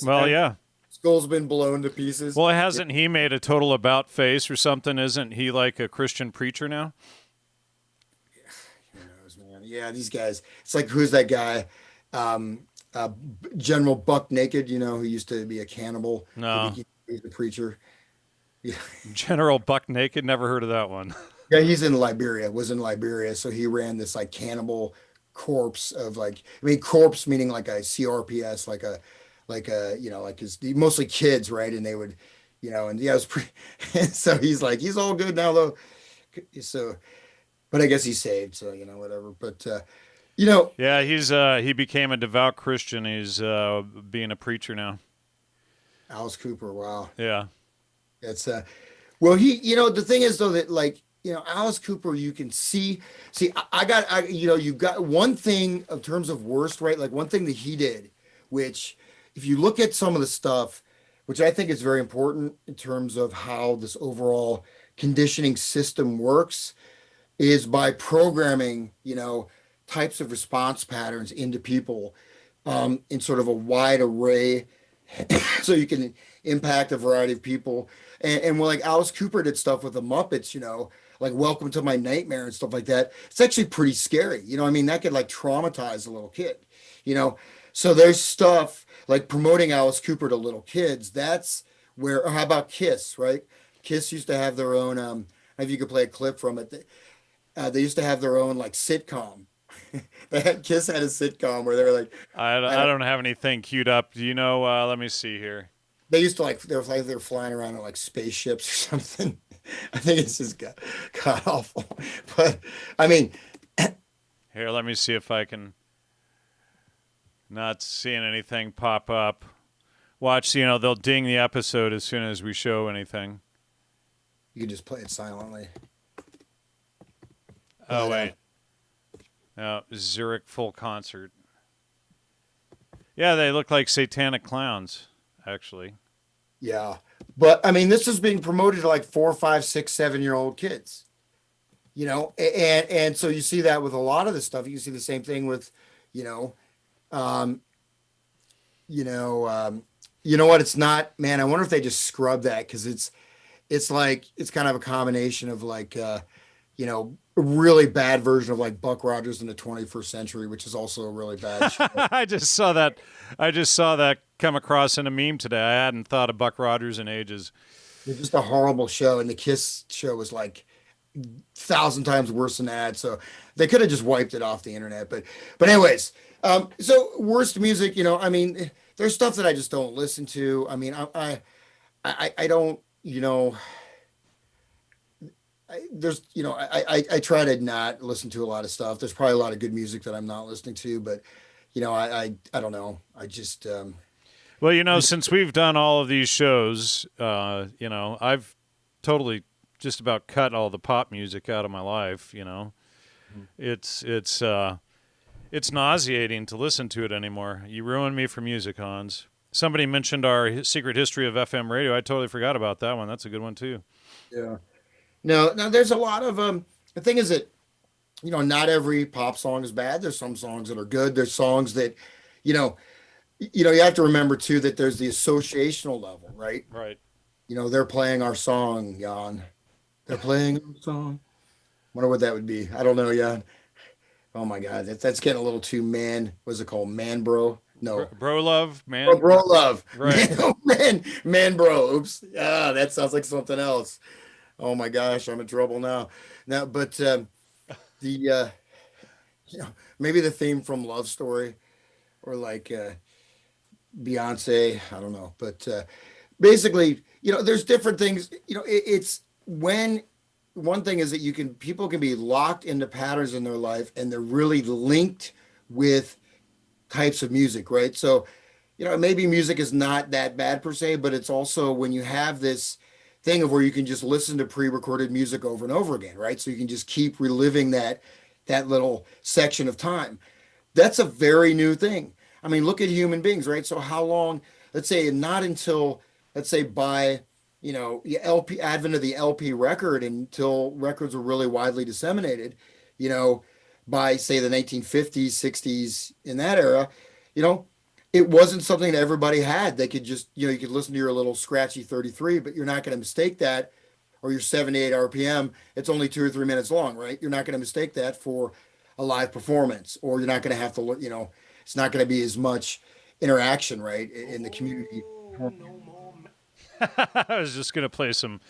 Well, yeah. School's been blown to pieces. Well, hasn't he made a total about face or something? Isn't he like a Christian preacher now? Who knows, man? yeah, these guys. It's like, who's that guy? General Buck Naked, who used to be a cannibal, who No. became he's a preacher. Yeah, General Buck Naked, never heard of that one. yeah, he's in Liberia, was in Liberia. So he ran this like cannibal corpse of like, I mean, corpse meaning like a CRPS, like a, like his mostly kids, right? And they would, and yeah, it was pretty. So he's like, he's all good now though. So, but I guess he's saved. So, whatever. But, you know, Yeah, he became a devout Christian. He's being a preacher now. Alice Cooper, wow. Yeah. It's well, the thing is though that like, Alice Cooper, you can see, you've got one thing in terms of worst, right? Like one thing that he did, which if you look at some of the stuff, which I think is very important in terms of how this overall conditioning system works, is by programming, types of response patterns into people in sort of a wide array so you can impact a variety of people. And when like Alice Cooper did stuff with the Muppets, like Welcome to My Nightmare and stuff like that, it's actually pretty scary. I mean, that could like traumatize a little kid, you know? So there's stuff like promoting Alice Cooper to little kids. That's where, or how about Kiss, right? Kiss used to have their own, if you could play a clip from it, they used to have their own like sitcom. Kiss had a sitcom where they were like, I don't have anything queued up. Do you know? Let me see here. they used to like they were flying around in like spaceships or something. I think it's just god awful. But I mean, Here, let me see if I can. Not seeing anything pop up. Watch, they'll ding the episode as soon as we show anything. you can just play it silently. Oh, But, wait. No, Zurich full concert. Yeah, they look like satanic clowns, actually. yeah, but I mean, this is being promoted to like 4, 5, 6, 7-year-old kids. And so you see that with a lot of this stuff. You see the same thing with, you know, um, you know what? It's not, man. I wonder if they just scrub that because it's like it's kind of a combination of like, a really bad version of like Buck Rogers in the 21st century, which is also a really bad show. I just saw that. I just saw that come across in a meme today. I hadn't thought of Buck Rogers in ages. It's just a horrible show, and the Kiss show was like 1,000 times worse than that. So they could have just wiped it off the internet. But anyways, so worst music, I mean, there's stuff that I just don't listen to. I mean, I don't, there's, I try to not listen to a lot of stuff. There's probably a lot of good music that I'm not listening to, but I don't know. I just, Well, since we've done all of these shows, I've totally just about cut all the pop music out of my life. It's nauseating to listen to it anymore. You ruined me for music, Hans. Somebody mentioned our secret history of FM radio. I totally forgot about that one. That's a good one too. yeah. No, there's a lot of, the thing is that, not every pop song is bad. There's some songs that are good. There's songs that, you have to remember too that there's the associational level, right? Right. They're playing our song, Jan. They're playing our song. Wonder what that would be. I don't know, Jan. Oh my God, that's getting a little too what's it called? Man, bro? No. Bro love, man. Bro love. Right. Man, bro. Oops. Ah, that sounds like something else. Oh my gosh, I'm in trouble now. But the maybe the theme from Love Story or like Beyonce, I don't know. But basically, there's different things. It's when one thing is that people can be locked into patterns in their life and they're really linked with types of music, right? So, maybe music is not that bad per se, but it's also when you have this thing of where you can just listen to pre-recorded music over and over again, right? So you can just keep reliving that little section of time. That's a very new thing. I mean, look at human beings, right? So how long, let's say not until, let's say by, the advent of the LP record until records were really widely disseminated, by say the 1950s, 60s in that era, it wasn't something that everybody had. They could just, you could listen to your little scratchy 33, but you're not going to mistake that, or your 78 RPM. It's only 2 or 3 minutes long, right? You're not going to mistake that for a live performance, or you're not going to have to, it's not going to be as much interaction, right, in the community. I was just going to play some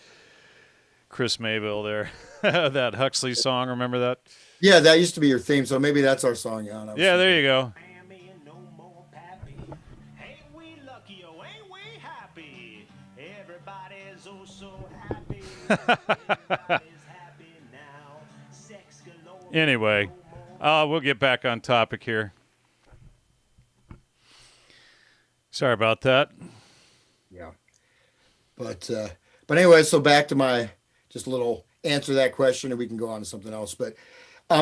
Chris Mayville there. That Huxley song, remember that? Yeah, that used to be your theme, so maybe that's our song, Jan. I was Yeah, there thinking. you go. Anyway, we'll get back on topic here. Sorry about that. Yeah. But anyway, so back to my just a little answer to that question, and we can go on to something else. But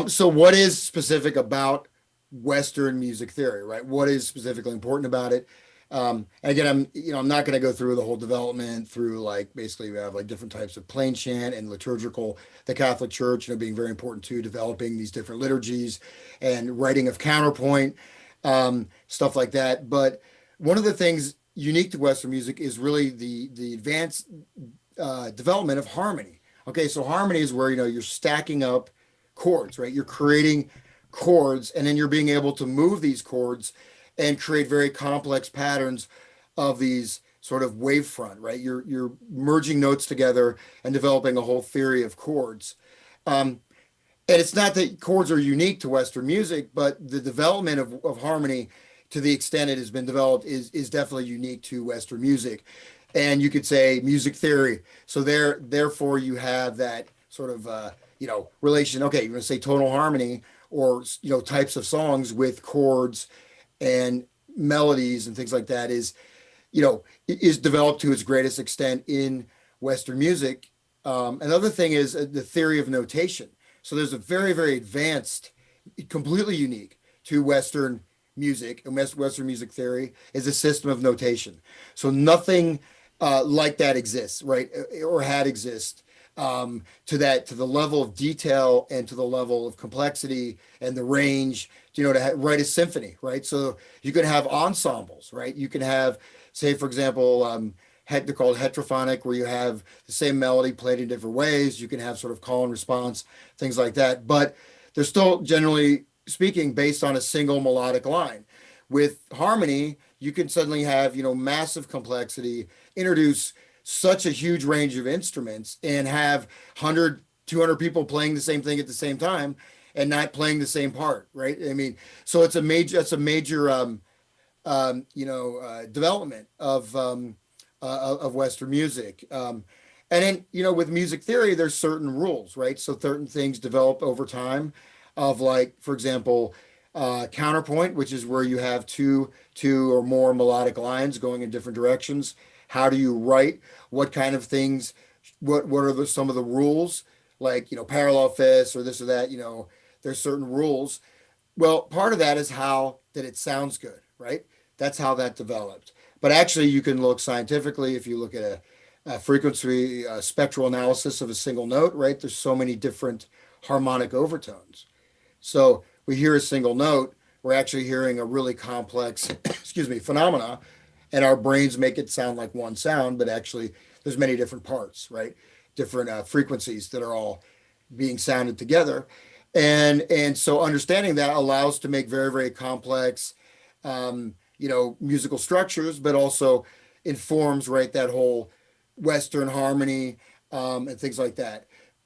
so what is specific about Western music theory, right? What is specifically important about it? And again, I'm not going to go through the whole development through like basically we have like different types of plain chant and liturgical, the Catholic Church, being very important to developing these different liturgies and writing of counterpoint, stuff like that. But one of the things unique to Western music is really the advanced development of harmony. Okay, so harmony is where you're stacking up chords, right? You're creating chords, and then you're being able to move these chords and create very complex patterns of these sort of wavefront, right? You're merging notes together and developing a whole theory of chords. And it's not that chords are unique to Western music, but the development of harmony to the extent it has been developed is definitely unique to Western music. And you could say music theory. So therefore you have that sort of relation. Okay, you're going to say tonal harmony or types of songs with chords and melodies and things like that is developed to its greatest extent in Western music. Another thing is the theory of notation. So there's a very, very advanced, completely unique to Western music, and Western music theory is a system of notation. So nothing like that exists, right, or had exist to the level of detail and to the level of complexity and the range, to write a symphony, right? So you can have ensembles, right? You can have, say, for example, they're called heterophonic, where you have the same melody played in different ways. You can have sort of call and response, things like that. But they're still generally speaking based on a single melodic line. With harmony, you can suddenly have, massive complexity, introduce such a huge range of instruments and have 100, 200 people playing the same thing at the same time and not playing the same part, right? I mean, so it's a major development of Western music. And then, with music theory, there's certain rules, right? So certain things develop over time of, like, for example, counterpoint, which is where you have two or more melodic lines going in different directions. How do you write? What kind of things? What are some of the rules? Like, parallel fifths or this or that, there's certain rules. Well, part of that is how that it sounds good, right? That's how that developed. But actually, you can look scientifically if you look at a frequency spectral analysis of a single note, right? There's so many different harmonic overtones. So we hear a single note, we're actually hearing a really complex, phenomena, and our brains make it sound like one sound, but actually there's many different parts, right? Different frequencies that are all being sounded together. And so understanding that allows to make very, very complex, musical structures, but also informs, right, that whole Western harmony, and things like that.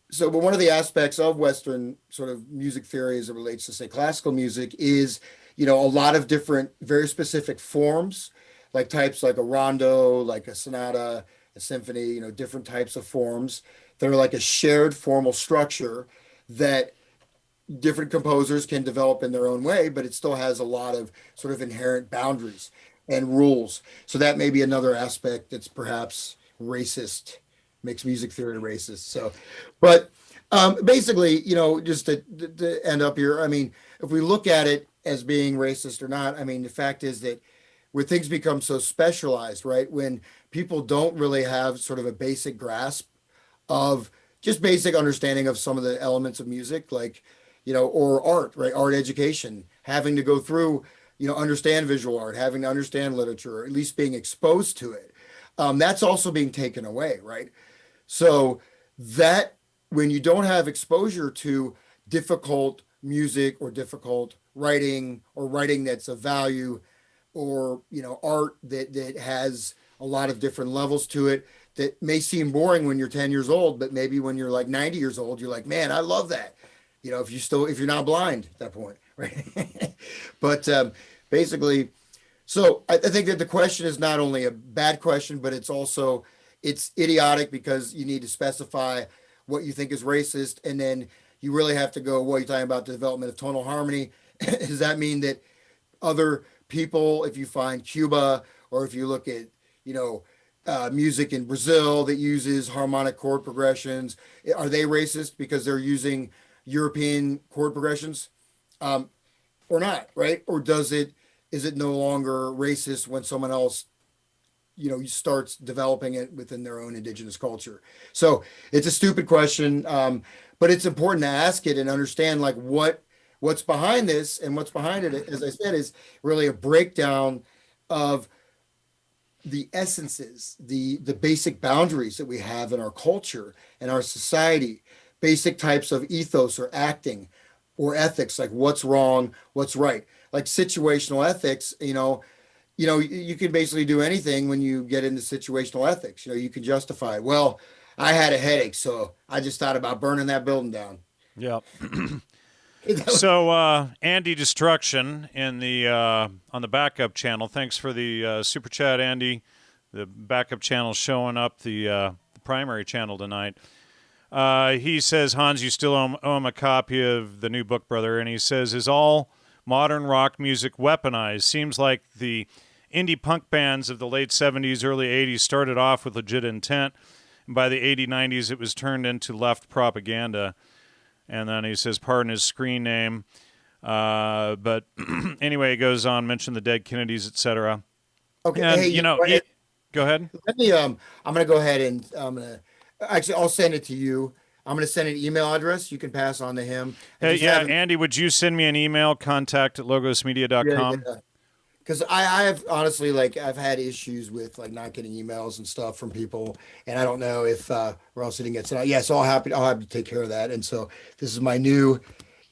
So, but one of the aspects of Western sort of music theory as it relates to, say, classical music is, a lot of different, very specific forms, like types like a rondo, like a sonata, a symphony, different types of forms that are like a shared formal structure that different composers can develop in their own way, but it still has a lot of sort of inherent boundaries and rules. So that may be another aspect that's perhaps racist, makes music theory racist. So, but basically, just to end up here, I mean, if we look at it as being racist or not, I mean, the fact is that where things become so specialized, right, when people don't really have sort of a basic grasp of just basic understanding of some of the elements of music, like, or art, right? Art education, having to go through, understand visual art, having to understand literature, or at least being exposed to it. That's also being taken away, right? So that when you don't have exposure to difficult music or difficult writing, or writing that's of value, or art that has a lot of different levels to it, that may seem boring when you're 10 years old, but maybe when you're like 90 years old, you're like, man, I love that. If you're not blind at that point, right? But basically, so I think that the question is not only a bad question, but it's idiotic, because you need to specify what you think is racist, and then you really have to go, well, you're talking about the development of tonal harmony. Does that mean that other people, if you find Cuba, or if you look at, music in Brazil that uses harmonic chord progressions, are they racist because they're using European chord progressions, um, or not, right? Or is it no longer racist when someone else, starts developing it within their own indigenous culture? So it's a stupid question, but it's important to ask it and understand like what's behind this, and what's behind it, as I said, is really a breakdown of the essences, the basic boundaries that we have in our culture and our society, basic types of ethos or acting or ethics, like what's wrong, what's right, like situational ethics. You can basically do anything when you get into situational ethics. You can justify, well, I had a headache, so I just thought about burning that building down. Yeah. So Andy Destruction in the on the backup channel. Thanks for the super chat, Andy. The backup channel showing up the primary channel tonight. He says, Hans, you still owe him a copy of the new book, brother. And he says, is all modern rock music weaponized? Seems like the indie punk bands of the late 70s, early 80s started off with legit intent. And by the 80s, 90s, it was turned into left propaganda. And then he says, pardon his screen name. But anyway, he goes on, mention the dead Kennedys, etc. Okay, And, hey, go ahead. let me. I'm gonna go ahead and actually, I'll send it to you. I'm gonna send an email address you can pass on to him. Hey, Andy, would you send me an email, contact@logosmedia.com? Yeah. Because I have honestly, like, I've had issues with like not getting emails and stuff from people, and I don't know if we're else didn't get sent out. Yeah, so I'll have to take care of that. And so this is my new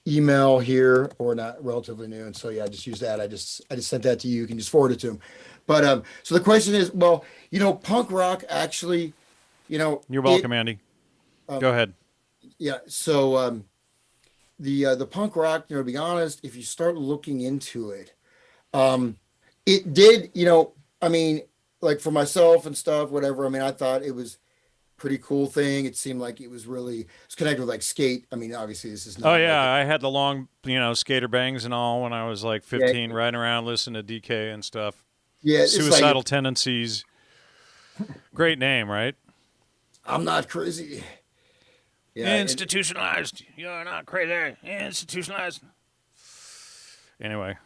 email here, or not relatively new. And so yeah, I just use that. I just sent that to you. You can just forward it to him. But so the question is, well, punk rock actually, You're welcome, Andy. Go ahead. Yeah. So the punk rock, to be honest, if you start looking into it, it did, I mean, like for myself and stuff, whatever. I mean, I thought it was pretty cool thing. It seemed like it's connected with like skate. I mean, obviously this is not. Oh yeah, I had the long, skater bangs and all when I was like 15, riding around listening to decay and stuff. Yeah, Suicidal Tendencies. Great name, right? I'm not crazy. Yeah, institutionalized. You're not crazy. Institutionalized. Anyway.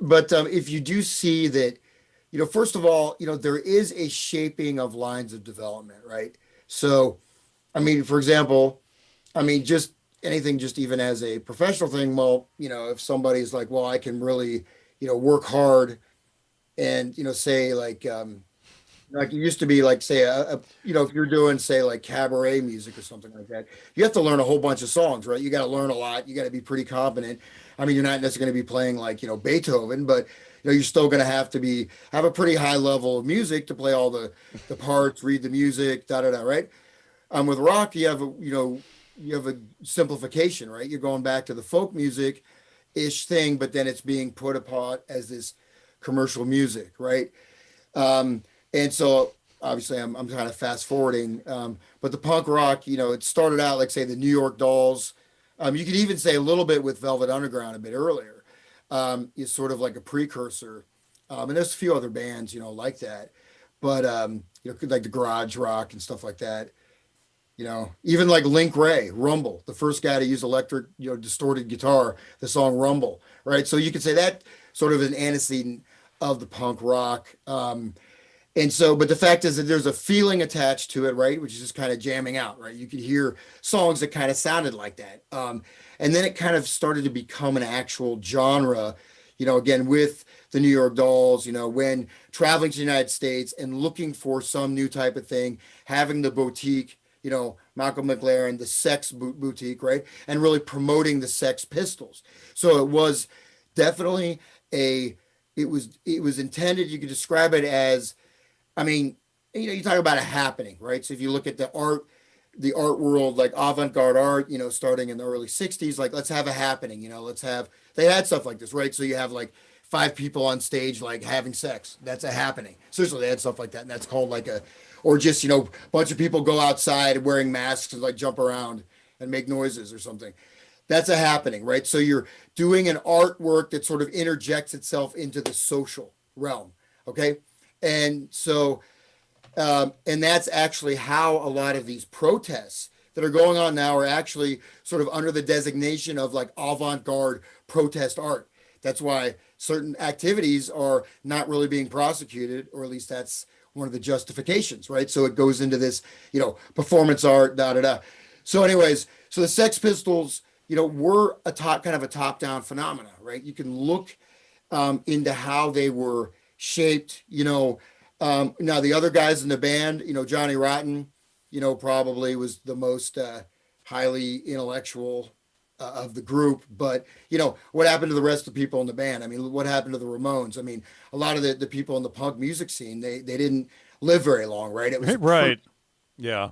But if you do see that, first of all, there is a shaping of lines of development, right? So, I mean, for example, just anything, just even as a professional thing, well, if somebody's like, well, I can really, work hard and, say like it used to be like, say, if you're doing, say, like cabaret music or something like that, you have to learn a whole bunch of songs, right? You got to learn a lot. You got to be pretty competent. I mean, you're not necessarily going to be playing like, Beethoven, but, you're still going to have a pretty high level of music to play all the parts, read the music, right? With rock, you have a simplification, right? You're going back to the folk music ish thing, but then it's being put upon as this commercial music, right? And so obviously I'm kind of fast forwarding, but the punk rock, it started out like, say, the New York Dolls. You could even say a little bit with Velvet Underground a bit earlier. Is sort of like a precursor. And there's a few other bands, like that, but, like the garage rock and stuff like that. Even like Link Ray, Rumble, the first guy to use electric, distorted guitar, the song Rumble, right? So you could say that sort of an antecedent of the punk rock. And so, but the fact is that there's a feeling attached to it, right? Which is just kind of jamming out, right? You could hear songs that kind of sounded like that. And then it kind of started to become an actual genre, again, with the New York Dolls, when traveling to the United States and looking for some new type of thing, having the boutique Malcolm McLaren, the Sex Boutique, right? And really promoting the Sex Pistols. So it was definitely a, it was intended, you could describe it as, I mean, you talk about a happening, right? So if you look at the art world, like avant-garde art, starting in the early 60s, like let's have a happening, they had stuff like this, right? So you have like five people on stage, like having sex. That's a happening. Seriously, they had stuff like that. And that's called like a, or just, a bunch of people go outside wearing masks and like jump around and make noises or something. That's a happening, right? So you're doing an artwork that sort of interjects itself into the social realm. Okay. And so, and that's actually how a lot of these protests that are going on now are actually sort of under the designation of like avant-garde protest art. That's why certain activities are not really being prosecuted, or at least that's one of the justifications, right? So it goes into this, performance art, da da da. So, anyways, so the Sex Pistols, were kind of a top-down phenomena, right? You can look into how they were shaped. Now the other guys in the band, Johnny Rotten, probably was the most highly intellectual of the group. But what happened to the rest of the people in the band? I mean, what happened to the Ramones? I mean, a lot of the people in the punk music scene, they didn't live very long, right? It was Right. Yeah.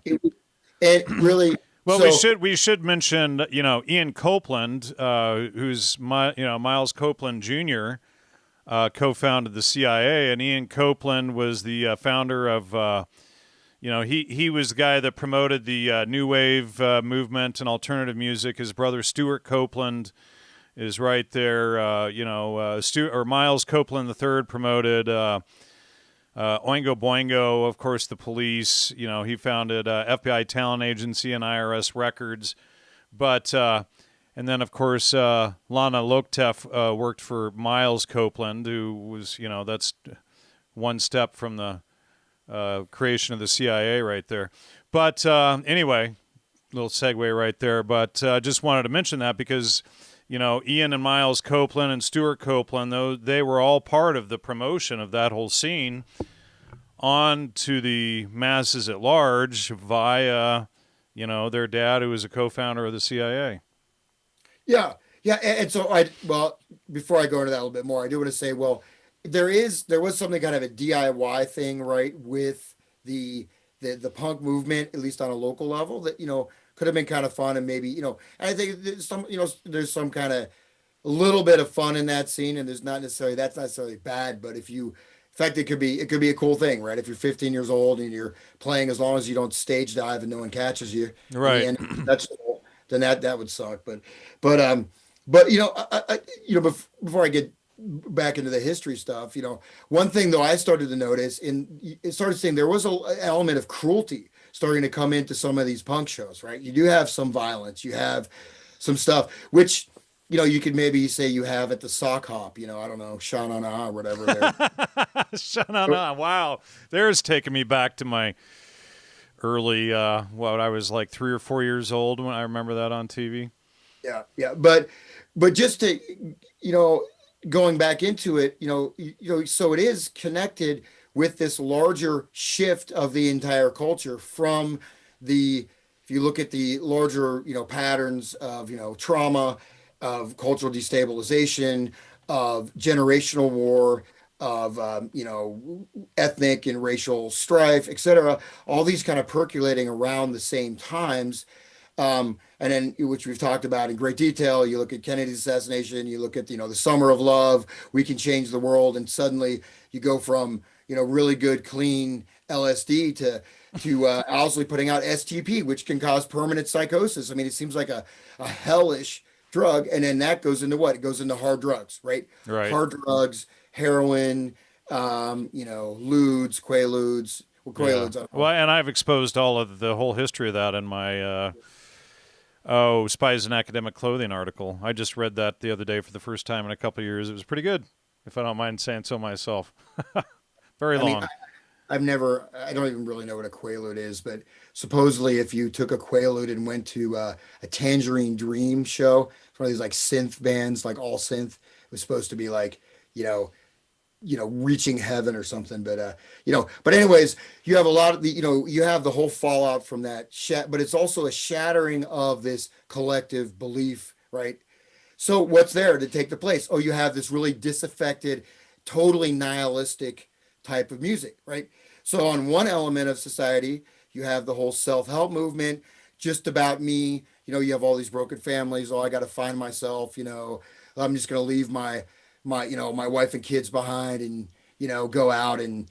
it really. Well, So we should mention, Ian Copeland, who's Miles Copeland Jr. Co-founded the CIA, and Ian Copeland was the founder of. He was the guy that promoted the new wave movement and alternative music. His brother Stuart Copeland is right there. Miles Copeland III promoted Oingo Boingo, of course, the Police. He founded FBI Talent Agency and IRS Records. But, and then, of course, Lana Loktev worked for Miles Copeland, who was, that's one step from the creation of the CIA right there. But anyway, little segue right there. But just wanted to mention that because, Ian and Miles Copeland and Stuart Copeland, they were all part of the promotion of that whole scene on to the masses at large via, their dad, who was a co-founder of the CIA. yeah, yeah, and so before I go into that a little bit more, I do want to say, well, there was something kind of a DIY thing, right, with the punk movement, at least on a local level, that could have been kind of fun, and maybe and I think there's some kind of a little bit of fun in that scene, and that's not necessarily bad, but in fact, it could be a cool thing, right? If you're 15 years old and you're playing, as long as you don't stage dive and no one catches you, Right. in the end, that's cool. Then that would suck, but before I get back into the history stuff, one thing though I started to notice, it started saying there was an element of cruelty starting to come into some of these punk shows, right? You do have some violence, you have some stuff, which you could maybe say you have at the sock hop, I don't know, Sha Na Na or whatever. Sha Na Na. Wow. There's taking me back to my early, I was like 3 or 4 years old when I remember that on TV. Yeah, yeah, but just to going back into it, so it is connected with this larger shift of the entire culture from if you look at the larger, patterns of, trauma, of cultural destabilization, of generational war, of, ethnic and racial strife, etc., all these kind of percolating around the same times. And then, which we've talked about in great detail, you look at Kennedy's assassination, you look at, the summer of love, we can change the world. And suddenly you go from, really good, clean LSD to Owsley putting out STP, which can cause permanent psychosis. I mean, it seems like a hellish drug. And then that goes into what? It goes into hard drugs, right? Right. Hard drugs, heroin, ludes, quaaludes. Well, quaaludes. Yeah. Well, and I've exposed all of the whole history of that in my Spies in Academic Clothing article. I just read that the other day for the first time in a couple of years. It was pretty good, if I don't mind saying so myself. Very long. I don't even really know what a quaalude is, but supposedly if you took a quaalude and went to a Tangerine Dream show, one of these like synth bands, like all synth, it was supposed to be like, reaching heaven or something. But but anyways, you have a lot of the, you have the whole fallout from that but it's also a shattering of this collective belief, right? So what's there to take the place? Oh, you have this really disaffected, totally nihilistic type of music, right? So on one element of society, you have the whole self-help movement, just about me. You have all these broken families. Oh, I got to find myself. I'm just going to leave my wife and kids behind, and go out and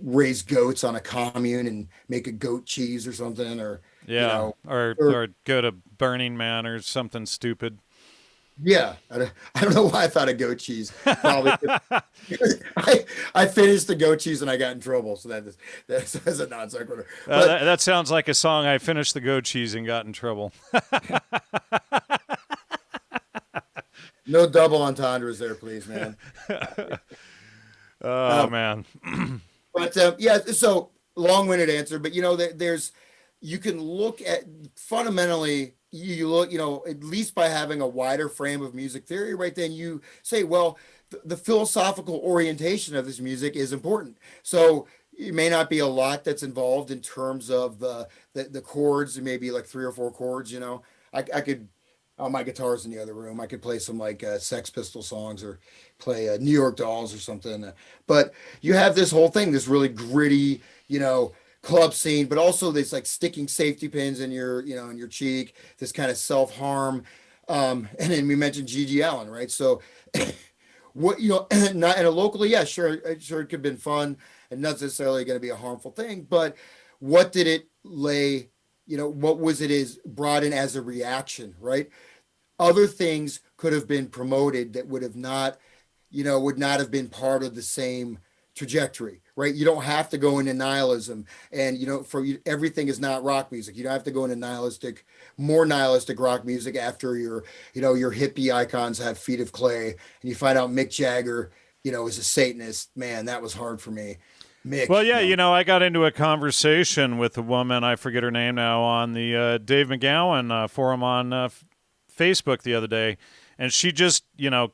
raise goats on a commune and make a goat cheese or something, or Yeah, or go to Burning Man or something stupid. yeah, I don't know why I thought of goat cheese. Probably I finished the goat cheese and I got in trouble, so that's a non sequitur. But That sounds like a song. I finished the goat cheese and got in trouble. no double entendres there, please, man. Oh man. But yeah, so long-winded answer, but there's you can look at fundamentally you look at least by having a wider frame of music theory, right? Then you say, well, the philosophical orientation of this music is important. So it may not be a lot that's involved in terms of the chords, maybe like 3 or 4 chords. I could my guitar's in the other room. I could play some like Sex Pistol songs or play New York Dolls or something. But you have this whole thing, this really gritty, club scene, but also this like sticking safety pins in your cheek, this kind of self-harm. And then we mentioned Gigi Allen, right? So what, not and locally, yeah, sure, it could have been fun and not necessarily going to be a harmful thing, but what did it lay, what was it is brought in as a reaction, right? Other things could have been promoted that would not have been part of the same trajectory, right? You don't have to go into nihilism, and everything is not rock music. You don't have to go into more nihilistic rock music after your hippie icons have feet of clay, and you find out Mick Jagger, is a Satanist. Man, that was hard for me. Mick. Well, yeah, I got into a conversation with a woman, I forget her name now, on the Dave McGowan forum on Facebook the other day, and she just,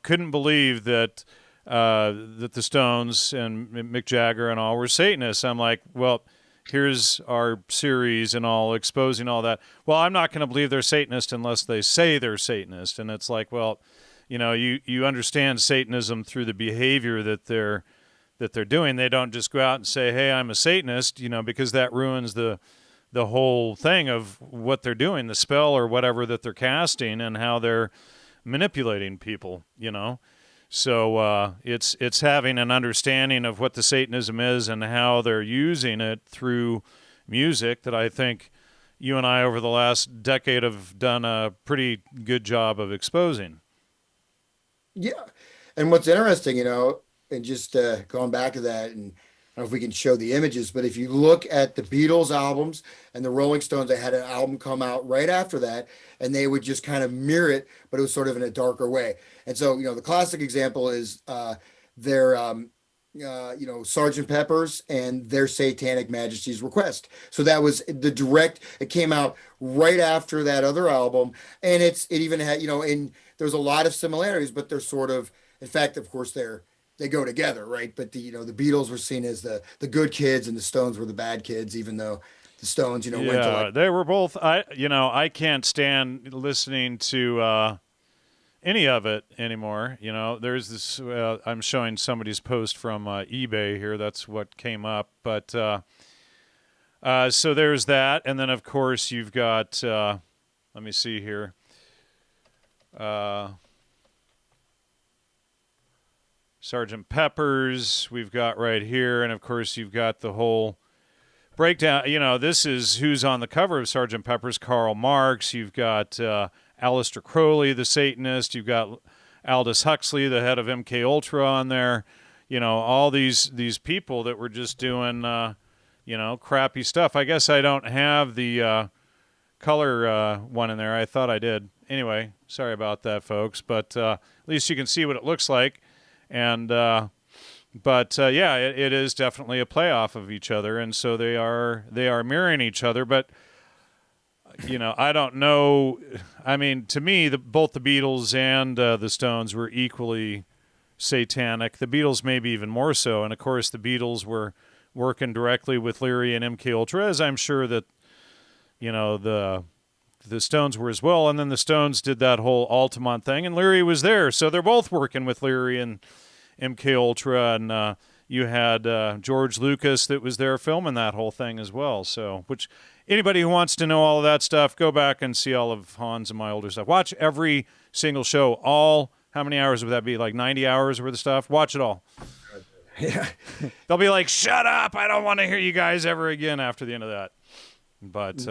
couldn't believe that that the Stones and Mick Jagger and all were Satanists. I'm like, well, here's our series and all exposing all that. Well, I'm not going to believe they're Satanist unless they say they're Satanist. And it's like, well, you understand Satanism through the behavior that they're doing. They don't just go out and say, hey, I'm a Satanist, because that ruins the whole thing of what they're doing, the spell or whatever that they're casting and how they're manipulating people, So it's having an understanding of what the Satanism is and how they're using it through music that I think you and I over the last decade have done a pretty good job of exposing. Yeah. And what's interesting, and just going back to that, and I don't know if we can show the images, but if you look at the Beatles albums and the Rolling Stones, they had an album come out right after that, and they would just kind of mirror it, but it was sort of in a darker way. And so, the classic example is their, Sergeant Pepper's and Their Satanic Majesty's Request. So that was it came out right after that other album, and it even had, and there's a lot of similarities, but they're sort of, in fact, of course, they go together, right? But the Beatles were seen as the good kids, and the Stones were the bad kids, even though the Stones, went to like, they were both. I can't stand listening to any of it anymore. There's this. I'm showing somebody's post from eBay here. That's what came up. But so there's that, and then of course you've got. Let me see here. Sergeant Pepper's we've got right here, and of course you've got the whole breakdown. This is who's on the cover of Sergeant Pepper's, Karl Marx. You've got Aleister Crowley, the Satanist. You've got Aldous Huxley, the head of MK Ultra, on there. All these people that were just doing crappy stuff. I guess I don't have the color one in there. I thought I did. Anyway, sorry about that, folks. But at least you can see what it looks like. And yeah, it is definitely a playoff of each other, and so they are mirroring each other. But I don't know. I mean, to me, both the Beatles and the Stones were equally satanic. The Beatles maybe even more so. And of course, the Beatles were working directly with Leary and MK Ultra, as I'm sure that the Stones were as well. And then the Stones did that whole Altamont thing, and Leary was there, so they're both working with Leary and MK Ultra. And you had George Lucas that was there filming that whole thing as well. So, which anybody who wants to know all of that stuff, go back and see all of Hans and my older stuff. Watch every single show. All, how many hours would that be? Like 90 hours worth of stuff? Watch it all. Yeah. They'll be like, shut up, I don't want to hear you guys ever again after the end of that. But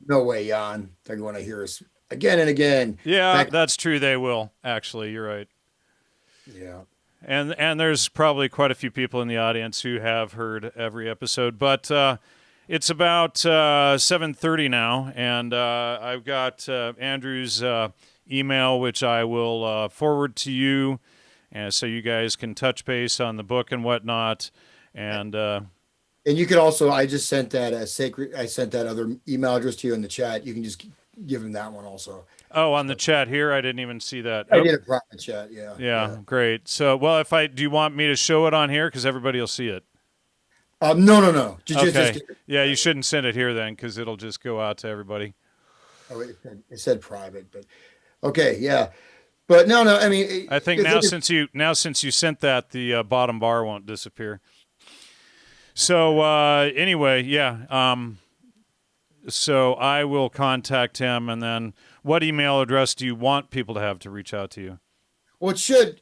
no way, Jan. They're going to hear us again and again. Yeah, that's true. They will. Actually, you're right. Yeah. And there's probably quite a few people in the audience who have heard every episode. But it's about 7:30 now, and I've got Andrew's email, which I will forward to you, and so you guys can touch base on the book and whatnot. And you could also, I just sent that I sent that other email address to you in the chat. You can just give him that one also. Oh, on the chat here? I didn't even see that. I did a private chat, yeah. Yeah, great. So, well, do you want me to show it on here? Because everybody will see it. No. Okay. Yeah, you shouldn't send it here then, because it'll just go out to everybody. Oh, it said private, but okay, yeah. But no, I mean, I think since you sent that, the bottom bar won't disappear. So anyway, yeah. So I will contact him, and then what email address do you want people to have to reach out to you? Well, it should,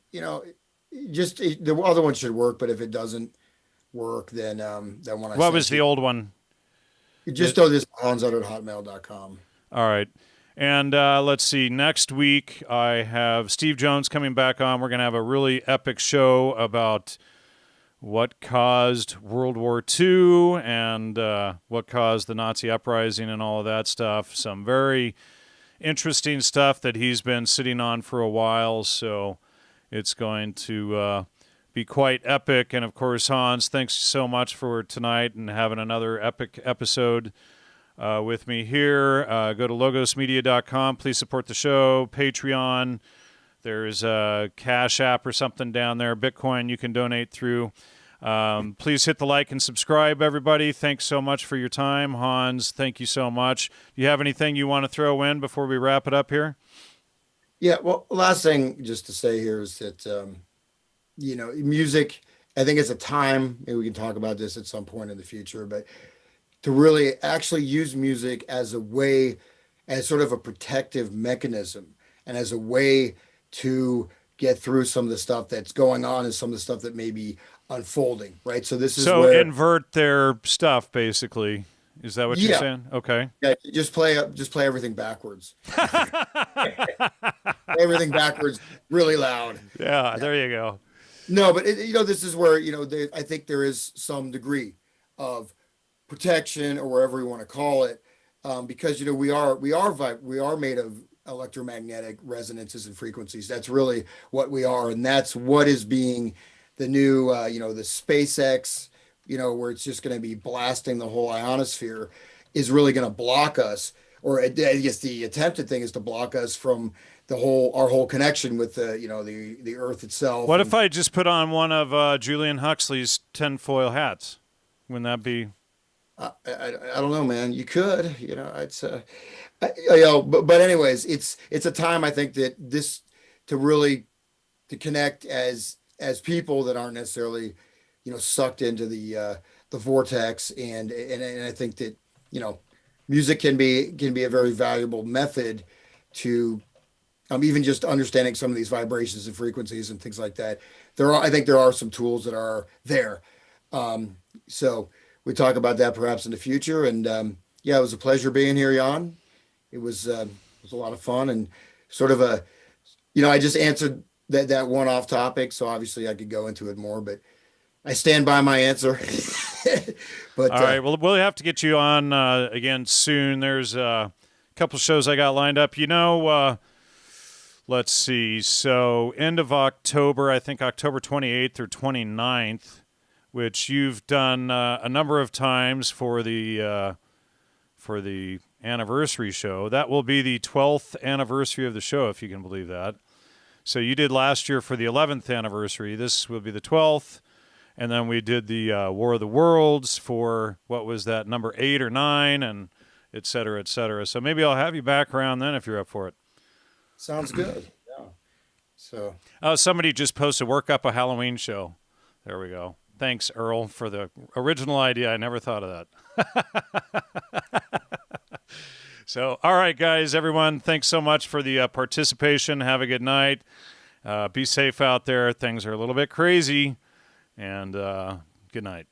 just the other one should work, but if it doesn't work, then when I what was the old one? Just throw this hans@hotmail.com. All right. And let's see. Next week, I have Steve Jones coming back on. We're going to have a really epic show about what caused World War II and what caused the Nazi uprising and all of that stuff. Some very interesting stuff that he's been sitting on for a while. So it's going to be quite epic. And, of course, Hans, thanks so much for tonight and having another epic episode with me here. Go to logosmedia.com. Please support the show. Patreon. There's a Cash App or something down there. Bitcoin you can donate through. Please hit the like and subscribe, everybody. Thanks so much for your time. Hans, thank you so much. Do you have anything you want to throw in before we wrap it up here? Yeah, well, last thing just to say here is that, music, I think it's a time, maybe we can talk about this at some point in the future, but to really actually use music as a way, as sort of a protective mechanism and as a way to get through some of the stuff that's going on and some of the stuff that may be unfolding, right? So this is where invert their stuff, basically. Is that what you're saying? Okay. Yeah, just play everything backwards. Everything backwards, really loud. Yeah, there you go. No, but this is where I think there is some degree of protection, or whatever you want to call it, because we are made of electromagnetic resonances and frequencies. That's really what we are, and that's what is being the new the SpaceX, where it's just going to be blasting the whole ionosphere, is really going to block us, or I guess the attempted thing is to block us from our whole connection with the Earth itself. What if I just put on one of Julian Huxley's tinfoil hats? Wouldn't that be? I don't know, man. You could, it's but anyways, it's a time, I think, that this to connect as people that aren't necessarily, sucked into the vortex, and I think that music can be a very valuable method to even just understanding some of these vibrations and frequencies and things like that. I think there are some tools that are there. So we talk about that perhaps in the future. And it was a pleasure being here, Jan. It was a lot of fun, and sort of I just answered that one off topic. So obviously I could go into it more, but I stand by my answer. But all right, well, we'll have to get you on again soon. There's a couple shows I got lined up. Let's see. So end of October, I think October 28th or 29th, which you've done a number of times for the anniversary show. That will be the 12th anniversary of the show, if you can believe that. So you did last year for the 11th anniversary. This will be the 12th. And then we did the War of the Worlds for, what was that, number 8 or 9, and et cetera, et cetera. So maybe I'll have you back around then if you're up for it. Sounds good. Yeah. So. Oh, somebody just posted, work up a Halloween show. There we go. Thanks, Earl, for the original idea. I never thought of that. So, all right, guys, everyone, thanks so much for the participation. Have a good night. Be safe out there. Things are a little bit crazy. And good night.